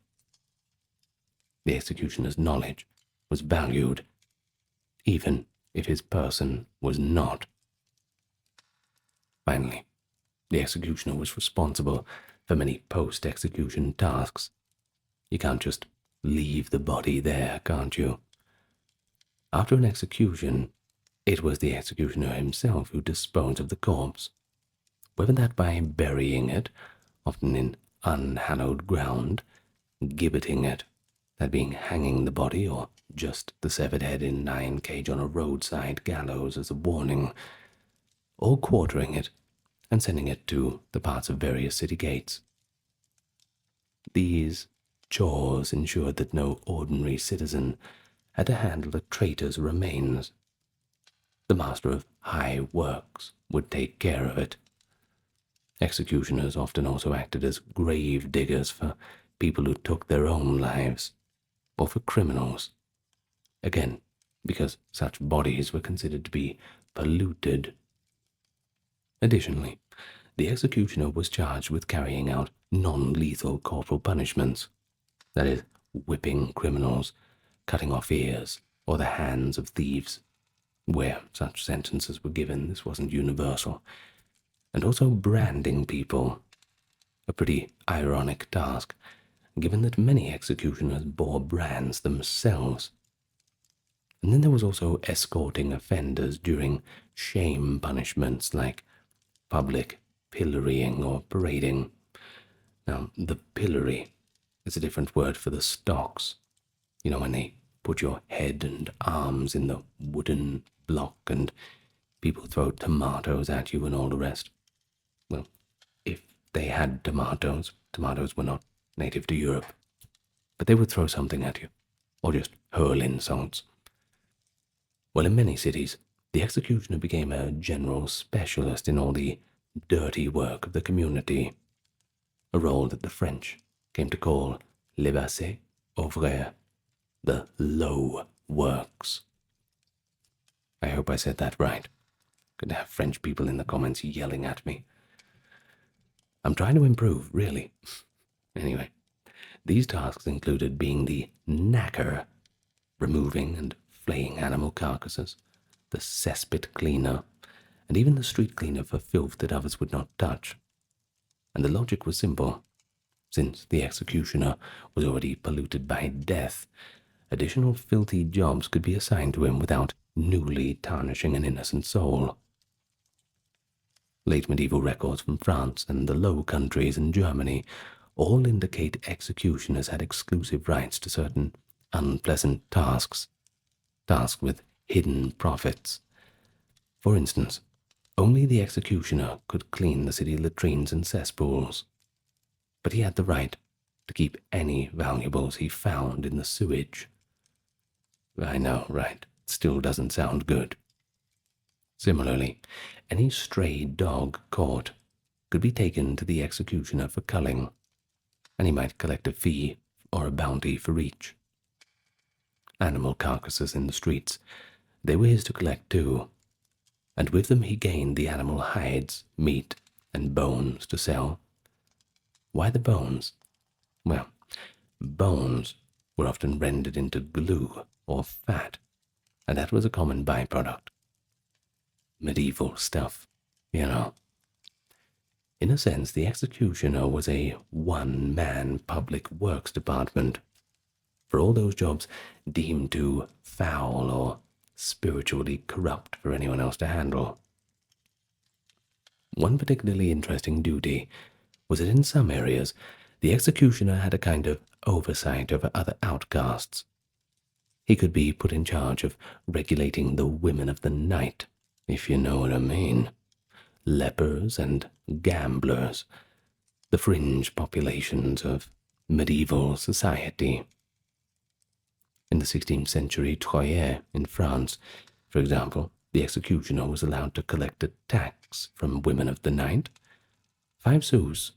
The executioner's knowledge was valued, even if his person was not. Finally, the executioner was responsible for many post-execution tasks. You can't just leave the body there, can't you? After an execution, it was the executioner himself who disposed of the corpse, whether that by burying it, often in unhallowed ground, gibbeting it, that being hanging the body, or just the severed head in 9 cage on a roadside gallows as a warning, or quartering it and sending it to the parts of various city gates. These chores ensured that no ordinary citizen had to handle a traitor's remains. The master of high works would take care of it. Executioners often also acted as grave diggers for people who took their own lives, or for criminals. Again, because such bodies were considered to be polluted. Additionally, the executioner was charged with carrying out non-lethal corporal punishments, that is, whipping criminals, cutting off ears, or the hands of thieves. Where such sentences were given, this wasn't universal, and also branding people, a pretty ironic task, given that many executioners bore brands themselves. And then there was also escorting offenders during shame punishments like public pillorying or parading. Now, the pillory is a different word for the stocks. You know, when they put your head and arms in the wooden block and people throw tomatoes at you and all the rest. Well, if they had tomatoes were not native to Europe, but they would throw something at you, or just hurl insults. Well, in many cities, the executioner became a general specialist in all the dirty work of the community, a role that the French came to call les basses ouvriers, the low works. I hope I said that right. Could have French people in the comments yelling at me. I'm trying to improve, really. Anyway, these tasks included being the knacker, removing and flaying animal carcasses, the cesspit cleaner, and even the street cleaner for filth that others would not touch. And the logic was simple. Since the executioner was already polluted by death, additional filthy jobs could be assigned to him without newly tarnishing an innocent soul. Late medieval records from France and the Low Countries and Germany all indicate executioners had exclusive rights to certain unpleasant tasks with hidden profits. For instance, only the executioner could clean the city latrines and cesspools, but he had the right to keep any valuables he found in the sewage. I know, right? It still doesn't sound good. Similarly, any stray dog caught could be taken to the executioner for culling, and he might collect a fee or a bounty for each. Animal carcasses in the streets, they were his to collect too, and with them he gained the animal hides, meat, and bones to sell. Why the bones? Well, bones were often rendered into glue or fat, and that was a common byproduct. Medieval stuff, you know. In a sense, the executioner was a one-man public works department for all those jobs deemed too foul or spiritually corrupt for anyone else to handle. One particularly interesting duty was that in some areas the executioner had a kind of oversight over other outcasts. He could be put in charge of regulating the women of the night, if you know what I mean. Lepers and gamblers, the fringe populations of medieval society. In the 16th century Troyes in France, for example, the executioner was allowed to collect a tax from women of the night, 5 sous,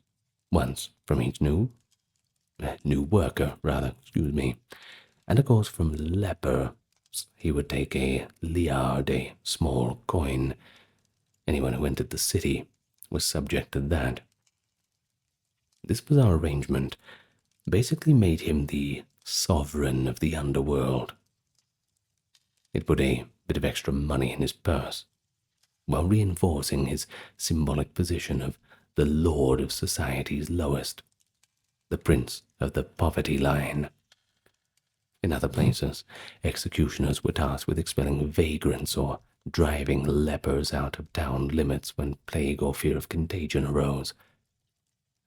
once from each new worker, and of course from lepers he would take a liard, a small coin. Anyone who entered the city was subject to that. This bizarre arrangement basically made him the sovereign of the underworld. It put a bit of extra money in his purse, while reinforcing his symbolic position of the lord of society's lowest, the prince of the poverty line. In other places, executioners were tasked with expelling vagrants or driving lepers out of town limits when plague or fear of contagion arose,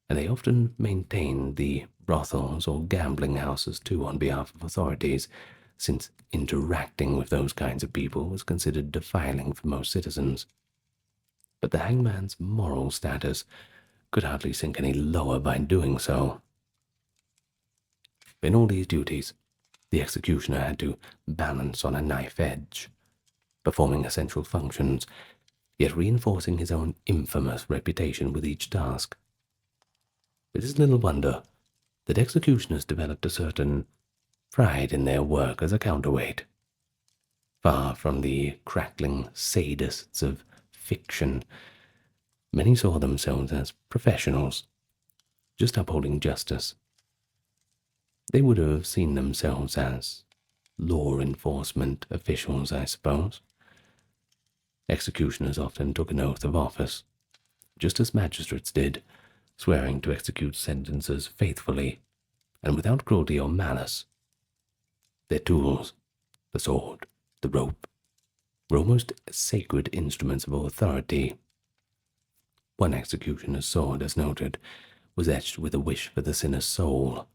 and they often maintained the brothels or gambling houses too on behalf of authorities, since interacting with those kinds of people was considered defiling for most citizens. But the hangman's moral status could hardly sink any lower by doing so. In all these duties, the executioner had to balance on a knife edge, performing essential functions, yet reinforcing his own infamous reputation with each task. It is little wonder that executioners developed a certain pride in their work as a counterweight. Far from the crackling sadists of fiction, many saw themselves as professionals, just upholding justice. They would have seen themselves as law enforcement officials, I suppose. Executioners often took an oath of office, just as magistrates did, swearing to execute sentences faithfully and without cruelty or malice. Their tools, the sword, the rope, were almost sacred instruments of authority. One executioner's sword, as noted, was etched with a wish for the sinner's soul.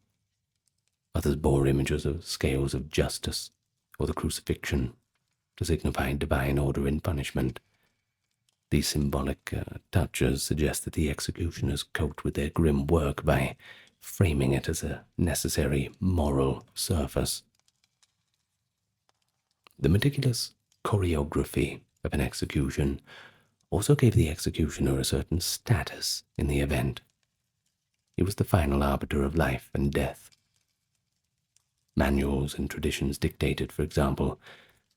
Others bore images of scales of justice or the crucifixion to signify divine order in punishment. These symbolic touches suggest that the executioners coped with their grim work by framing it as a necessary moral surface. The meticulous choreography of an execution also gave the executioner a certain status in the event. He was the final arbiter of life and death. Manuals and traditions dictated, for example,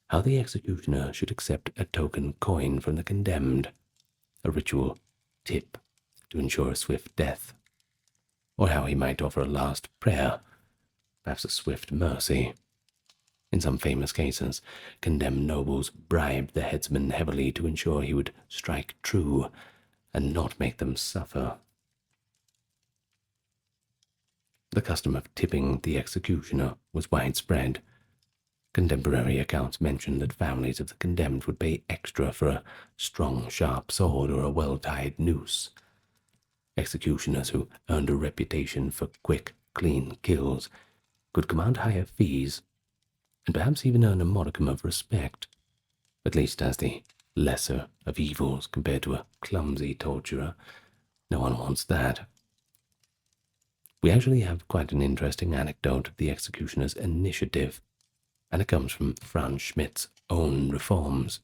how the executioner should accept a token coin from the condemned, a ritual tip to ensure a swift death, or how he might offer a last prayer, perhaps a swift mercy. In some famous cases, condemned nobles bribed the headsman heavily to ensure he would strike true and not make them suffer. The custom of tipping the executioner was widespread, Contemporary accounts mention that families of the condemned would pay extra for a strong, sharp sword or a well-tied noose. Executioners who earned a reputation for quick, clean kills could command higher fees, and perhaps even earn a modicum of respect, at least as the lesser of evils compared to a clumsy torturer. No one wants that. We actually have quite an interesting anecdote of the executioner's initiative, and it comes from Franz Schmidt's own reforms.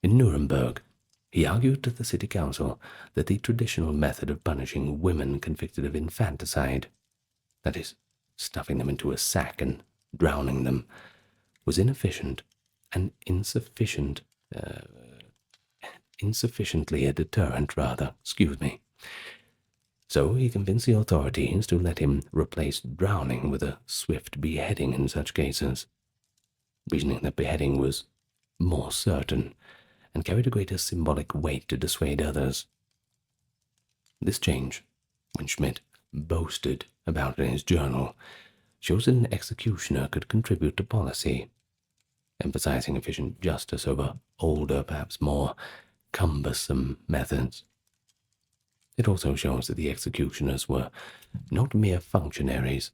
In Nuremberg, he argued to the city council that the traditional method of punishing women convicted of infanticide, that is, stuffing them into a sack and drowning them, was inefficient and insufficiently a deterrent, rather, So he convinced the authorities to let him replace drowning with a swift beheading in such cases, reasoning that beheading was more certain and carried a greater symbolic weight to dissuade others. This change, when Schmidt boasted about it in his journal, shows that an executioner could contribute to policy, emphasizing efficient justice over older, perhaps more cumbersome methods. It also shows that the executioners were not mere functionaries.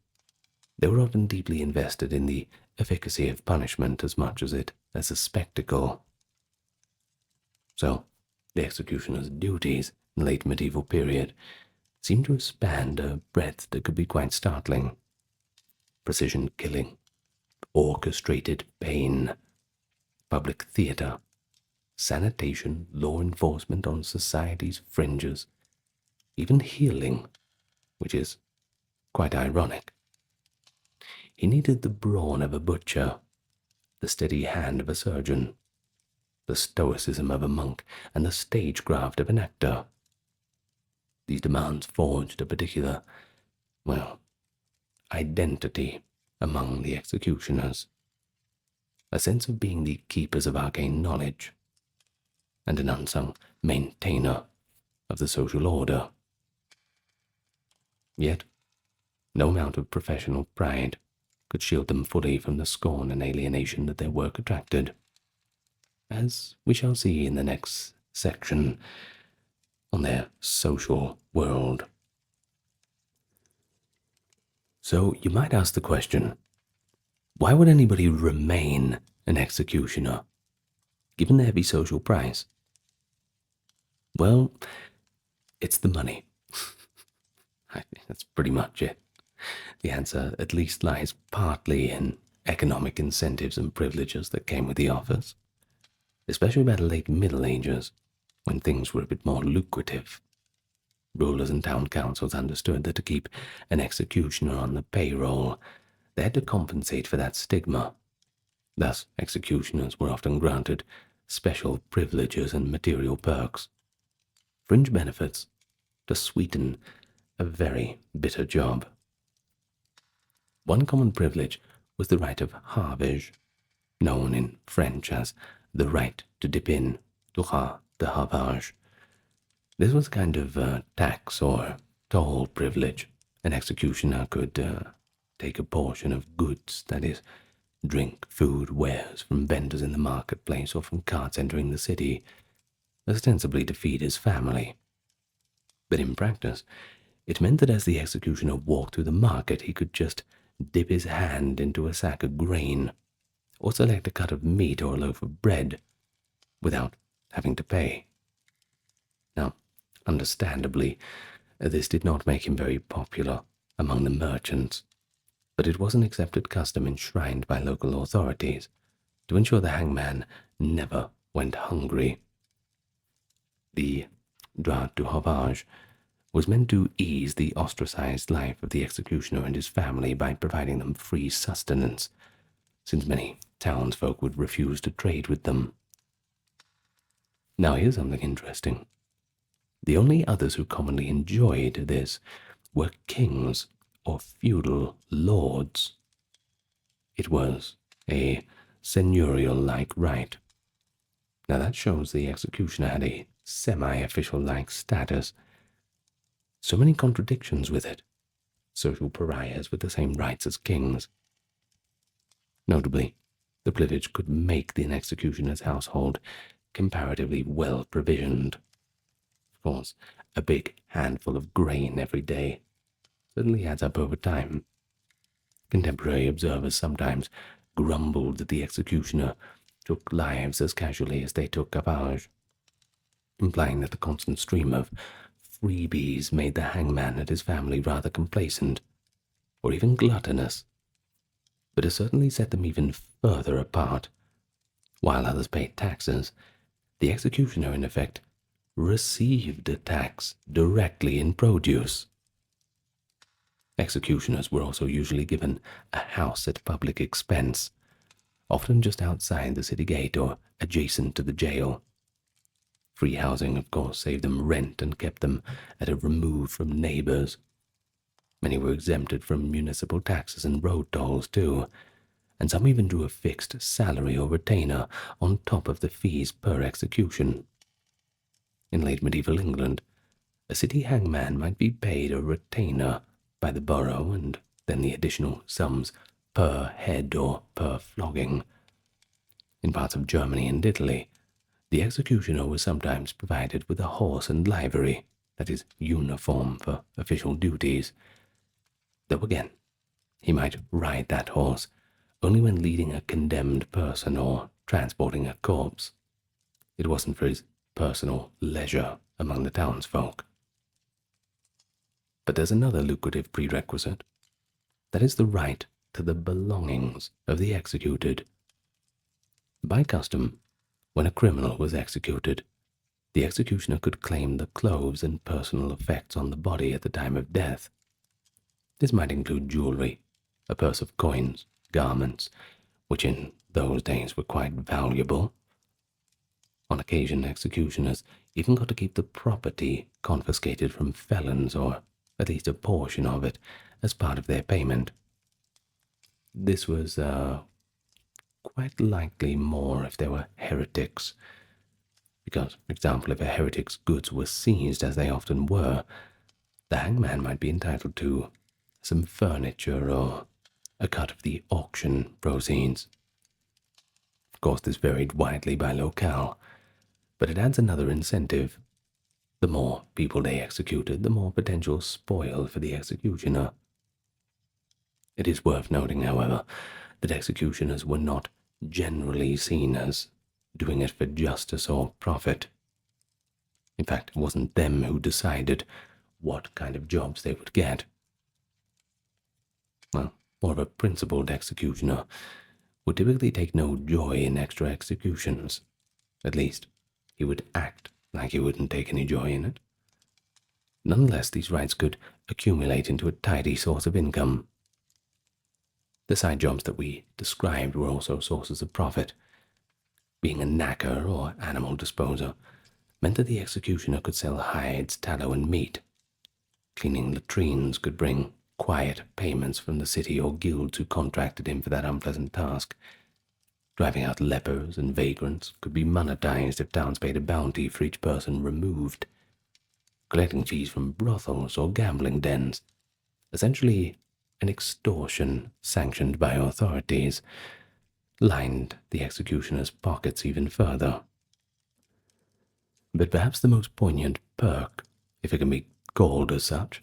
They were often deeply invested in the efficacy of punishment as much as a spectacle. So, the executioner's duties in the late medieval period seem to have spanned a breadth that could be quite startling. Precision killing, orchestrated pain, public theatre, sanitation, law enforcement on society's fringes, even healing, which is quite ironic. He needed the brawn of a butcher, the steady hand of a surgeon, the stoicism of a monk, and the stagecraft of an actor. These demands forged a particular, identity among the executioners, a sense of being the keepers of arcane knowledge, and an unsung maintainer of the social order. Yet, no amount of professional pride could shield them fully from the scorn and alienation that their work attracted, as we shall see in the next section on their social world. So you might ask the question, why would anybody remain an executioner, given the heavy social price? Well, it's the money. I think that's pretty much it. The answer at least lies partly in economic incentives and privileges that came with the office, especially by the late Middle Ages, when things were a bit more lucrative. Rulers and town councils understood that to keep an executioner on the payroll, they had to compensate for that stigma. Thus, executioners were often granted special privileges and material perks, fringe benefits, to sweeten a very bitter job. One common privilege was the right of harvage, known in French as the right to dip in, droit de harvage. This was a kind of tax or toll privilege. An executioner could take a portion of goods, that is, drink, food, wares, from vendors in the marketplace or from carts entering the city, ostensibly to feed his family. But in practice, it meant that as the executioner walked through the market, he could just dip his hand into a sack of grain, or select a cut of meat or a loaf of bread, without having to pay. Now, understandably, this did not make him very popular among the merchants, but it was an accepted custom enshrined by local authorities to ensure the hangman never went hungry. The droit de harvage was meant to ease the ostracized life of the executioner and his family by providing them free sustenance, since many townsfolk would refuse to trade with them. Now here's something interesting. The only others who commonly enjoyed this were kings or feudal lords. It was a seigneurial-like right. Now that shows the executioner had a semi-official-like status. So many contradictions with it. Social pariahs with the same rights as kings. Notably, the privilege could make the executioner's household comparatively well provisioned. Of course, a big handful of grain every day certainly adds up over time. Contemporary observers sometimes grumbled that the executioner took lives as casually as they took garbage, implying that the constant stream of freebies made the hangman and his family rather complacent, or even gluttonous. But it certainly set them even further apart. While others paid taxes, the executioner, in effect, received a tax directly in produce. Executioners were also usually given a house at public expense, often just outside the city gate or adjacent to the jail. Free housing, of course, saved them rent and kept them at a remove from neighbors. Many were exempted from municipal taxes and road tolls, too, and some even drew a fixed salary or retainer on top of the fees per execution. In late medieval England, a city hangman might be paid a retainer by the borough and then the additional sums per head or per flogging. In parts of Germany and Italy, the executioner was sometimes provided with a horse and livery, that is, uniform for official duties. Though again, he might ride that horse only when leading a condemned person or transporting a corpse. It wasn't for his personal leisure among the townsfolk. But there's another lucrative prerequisite. That is the right to the belongings of the executed. By custom, when a criminal was executed, the executioner could claim the clothes and personal effects on the body at the time of death. This might include jewelry, a purse of coins, garments, which in those days were quite valuable. On occasion, executioners even got to keep the property confiscated from felons, or at least a portion of it, as part of their payment. This was quite likely more if they were heretics, because, for example, if a heretic's goods were seized, as they often were, the hangman might be entitled to some furniture or a cut of the auction proceeds. Of course, this varied widely by locale, but it adds another incentive. The more people they executed, the more potential spoil for the executioner. It is worth noting, however, that executioners were not generally seen as doing it for justice or profit. In fact, it wasn't them who decided what kind of jobs they would get. Well, more of a principled executioner would typically take no joy in extra executions. At least, he would act like he wouldn't take any joy in it. Nonetheless, these rights could accumulate into a tidy source of income. The side jobs that we described were also sources of profit. Being a knacker or animal disposer meant that the executioner could sell hides, tallow, and meat. Cleaning latrines could bring quiet payments from the city or guilds who contracted him for that unpleasant task. Driving out lepers and vagrants could be monetized if towns paid a bounty for each person removed. Collecting fees from brothels or gambling dens, essentially an extortion sanctioned by authorities, lined the executioner's pockets even further. But perhaps the most poignant perk, if it can be called as such,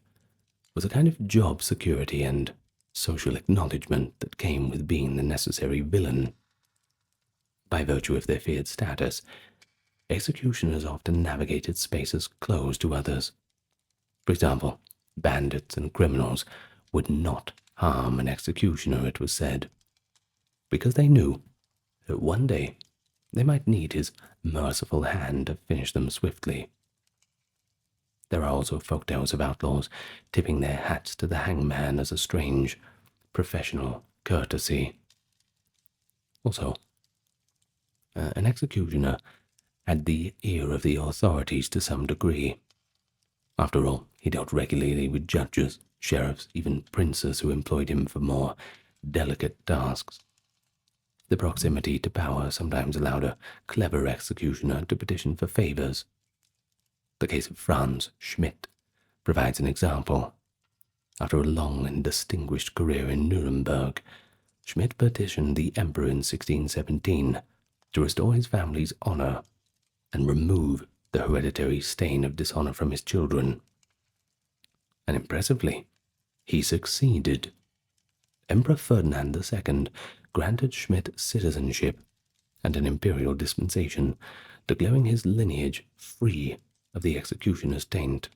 was a kind of job security and social acknowledgement that came with being the necessary villain. By virtue of their feared status, executioners often navigated spaces closed to others. For example, bandits and criminals would not harm an executioner, it was said, because they knew that one day they might need his merciful hand to finish them swiftly. There are also folk tales of outlaws tipping their hats to the hangman as a strange, professional courtesy. Also, an executioner had the ear of the authorities to some degree. After all, he dealt regularly with judges, sheriffs, even princes who employed him for more delicate tasks. The proximity to power sometimes allowed a clever executioner to petition for favors. The case of Franz Schmidt provides an example. After a long and distinguished career in Nuremberg, Schmidt petitioned the emperor in 1617 to restore his family's honor and remove the hereditary stain of dishonor from his children. And impressively, he succeeded. Emperor Ferdinand II granted Schmidt citizenship and an imperial dispensation, declaring his lineage free of the executioner's taint.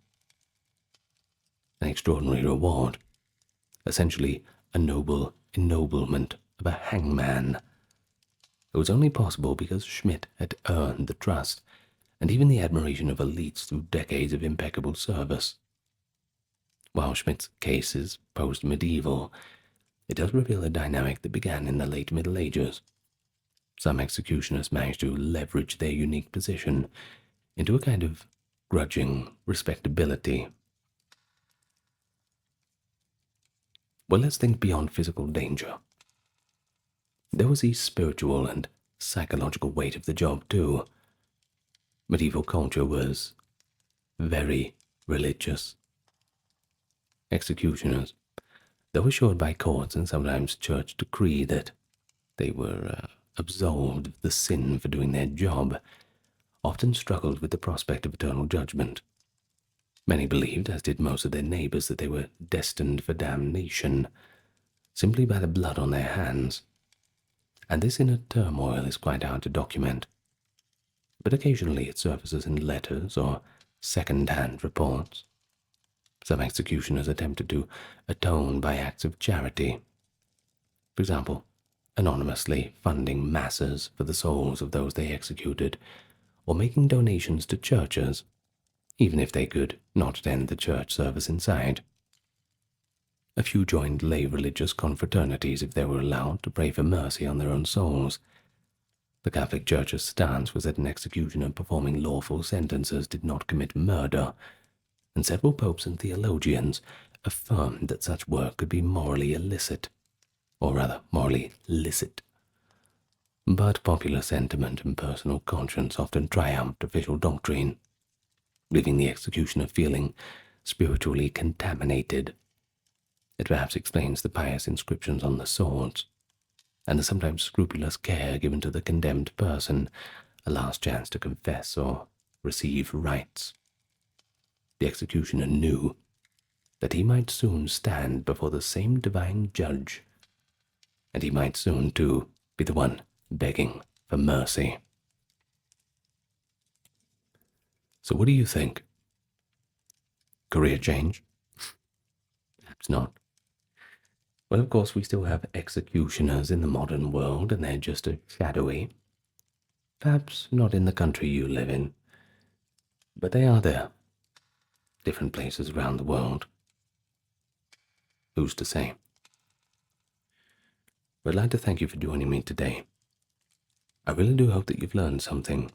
An extraordinary reward, essentially a noble ennoblement of a hangman. It was only possible because Schmidt had earned the trust and even the admiration of elites through decades of impeccable service. While Schmidt's case is post-medieval, it does reveal a dynamic that began in the late Middle Ages. Some executioners managed to leverage their unique position into a kind of grudging respectability. Well, let's think beyond physical danger. There was the spiritual and psychological weight of the job, too. Medieval culture was very religious. Executioners, though assured by courts and sometimes church decree that they were absolved of the sin for doing their job, often struggled with the prospect of eternal judgment. Many believed, as did most of their neighbors, that they were destined for damnation, simply by the blood on their hands. And this inner turmoil is quite hard to document. But occasionally it surfaces in letters or second-hand reports. Some executioners attempted to atone by acts of charity. For example, anonymously funding masses for the souls of those they executed, or making donations to churches, even if they could not attend the church service inside. A few joined lay religious confraternities if they were allowed to pray for mercy on their own souls. The Catholic Church's stance was that an executioner performing lawful sentences did not commit murder, and several popes and theologians affirmed that such work could be morally illicit, or rather morally licit. But popular sentiment and personal conscience often triumphed official doctrine, leaving the executioner feeling spiritually contaminated. It perhaps explains the pious inscriptions on the swords, and the sometimes scrupulous care given to the condemned person, a last chance to confess or receive rites. The executioner knew that he might soon stand before the same divine judge, and he might soon, too, be the one begging for mercy. So what do you think? Career change? Perhaps not. Well, of course, we still have executioners in the modern world, and they're just as shadowy. Perhaps not in the country you live in, but they are there. Different places around the world. Who's to say? But I'd like to thank you for joining me today. I really do hope that you've learned something.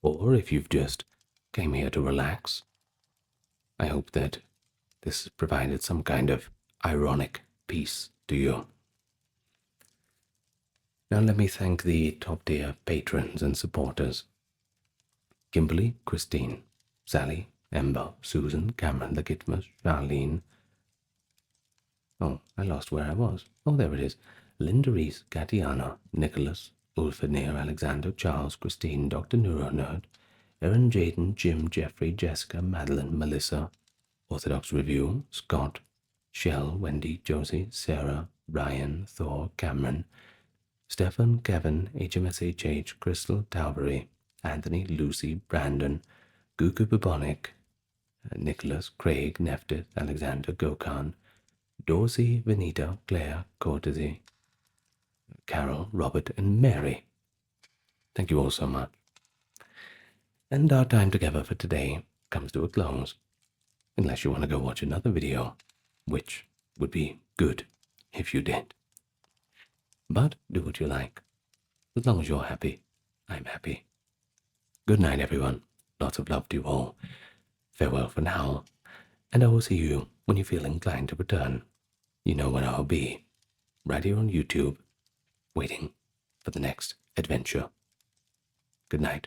Or if you've just came here to relax, I hope that this has provided some kind of ironic peace to you. Now let me thank the top-tier patrons and supporters. Kimberly, Christine, Sally, Ember, Susan, Cameron, Legitmus, Charlene. Oh, I lost where I was. Oh, there it is. Linda Reese, Katiana, Nicholas, Ulfanir, Alexander, Charles, Christine, Dr. Neuronerd, Erin, Jaden, Jim, Jeffrey, Jessica, Madeline, Melissa, Orthodox Review, Scott, Shell, Wendy, Josie, Sarah, Ryan, Thor, Cameron, Stefan, Kevin, HMSHH, Crystal, Talbury, Anthony, Lucy, Brandon, Guku Bubonic, Nicholas, Craig, Neftith, Alexander, Gokhan, Dorsey, Venita, Claire, Courtesy, Carol, Robert, and Mary. Thank you all so much. And our time together for today comes to a close, unless you want to go watch another video, which would be good if you did. But do what you like. As long as you're happy, I'm happy. Good night, everyone. Lots of love to you all. Farewell for now, and I will see you when you feel inclined to return. You know where I'll be, right here on YouTube, waiting for the next adventure. Good night.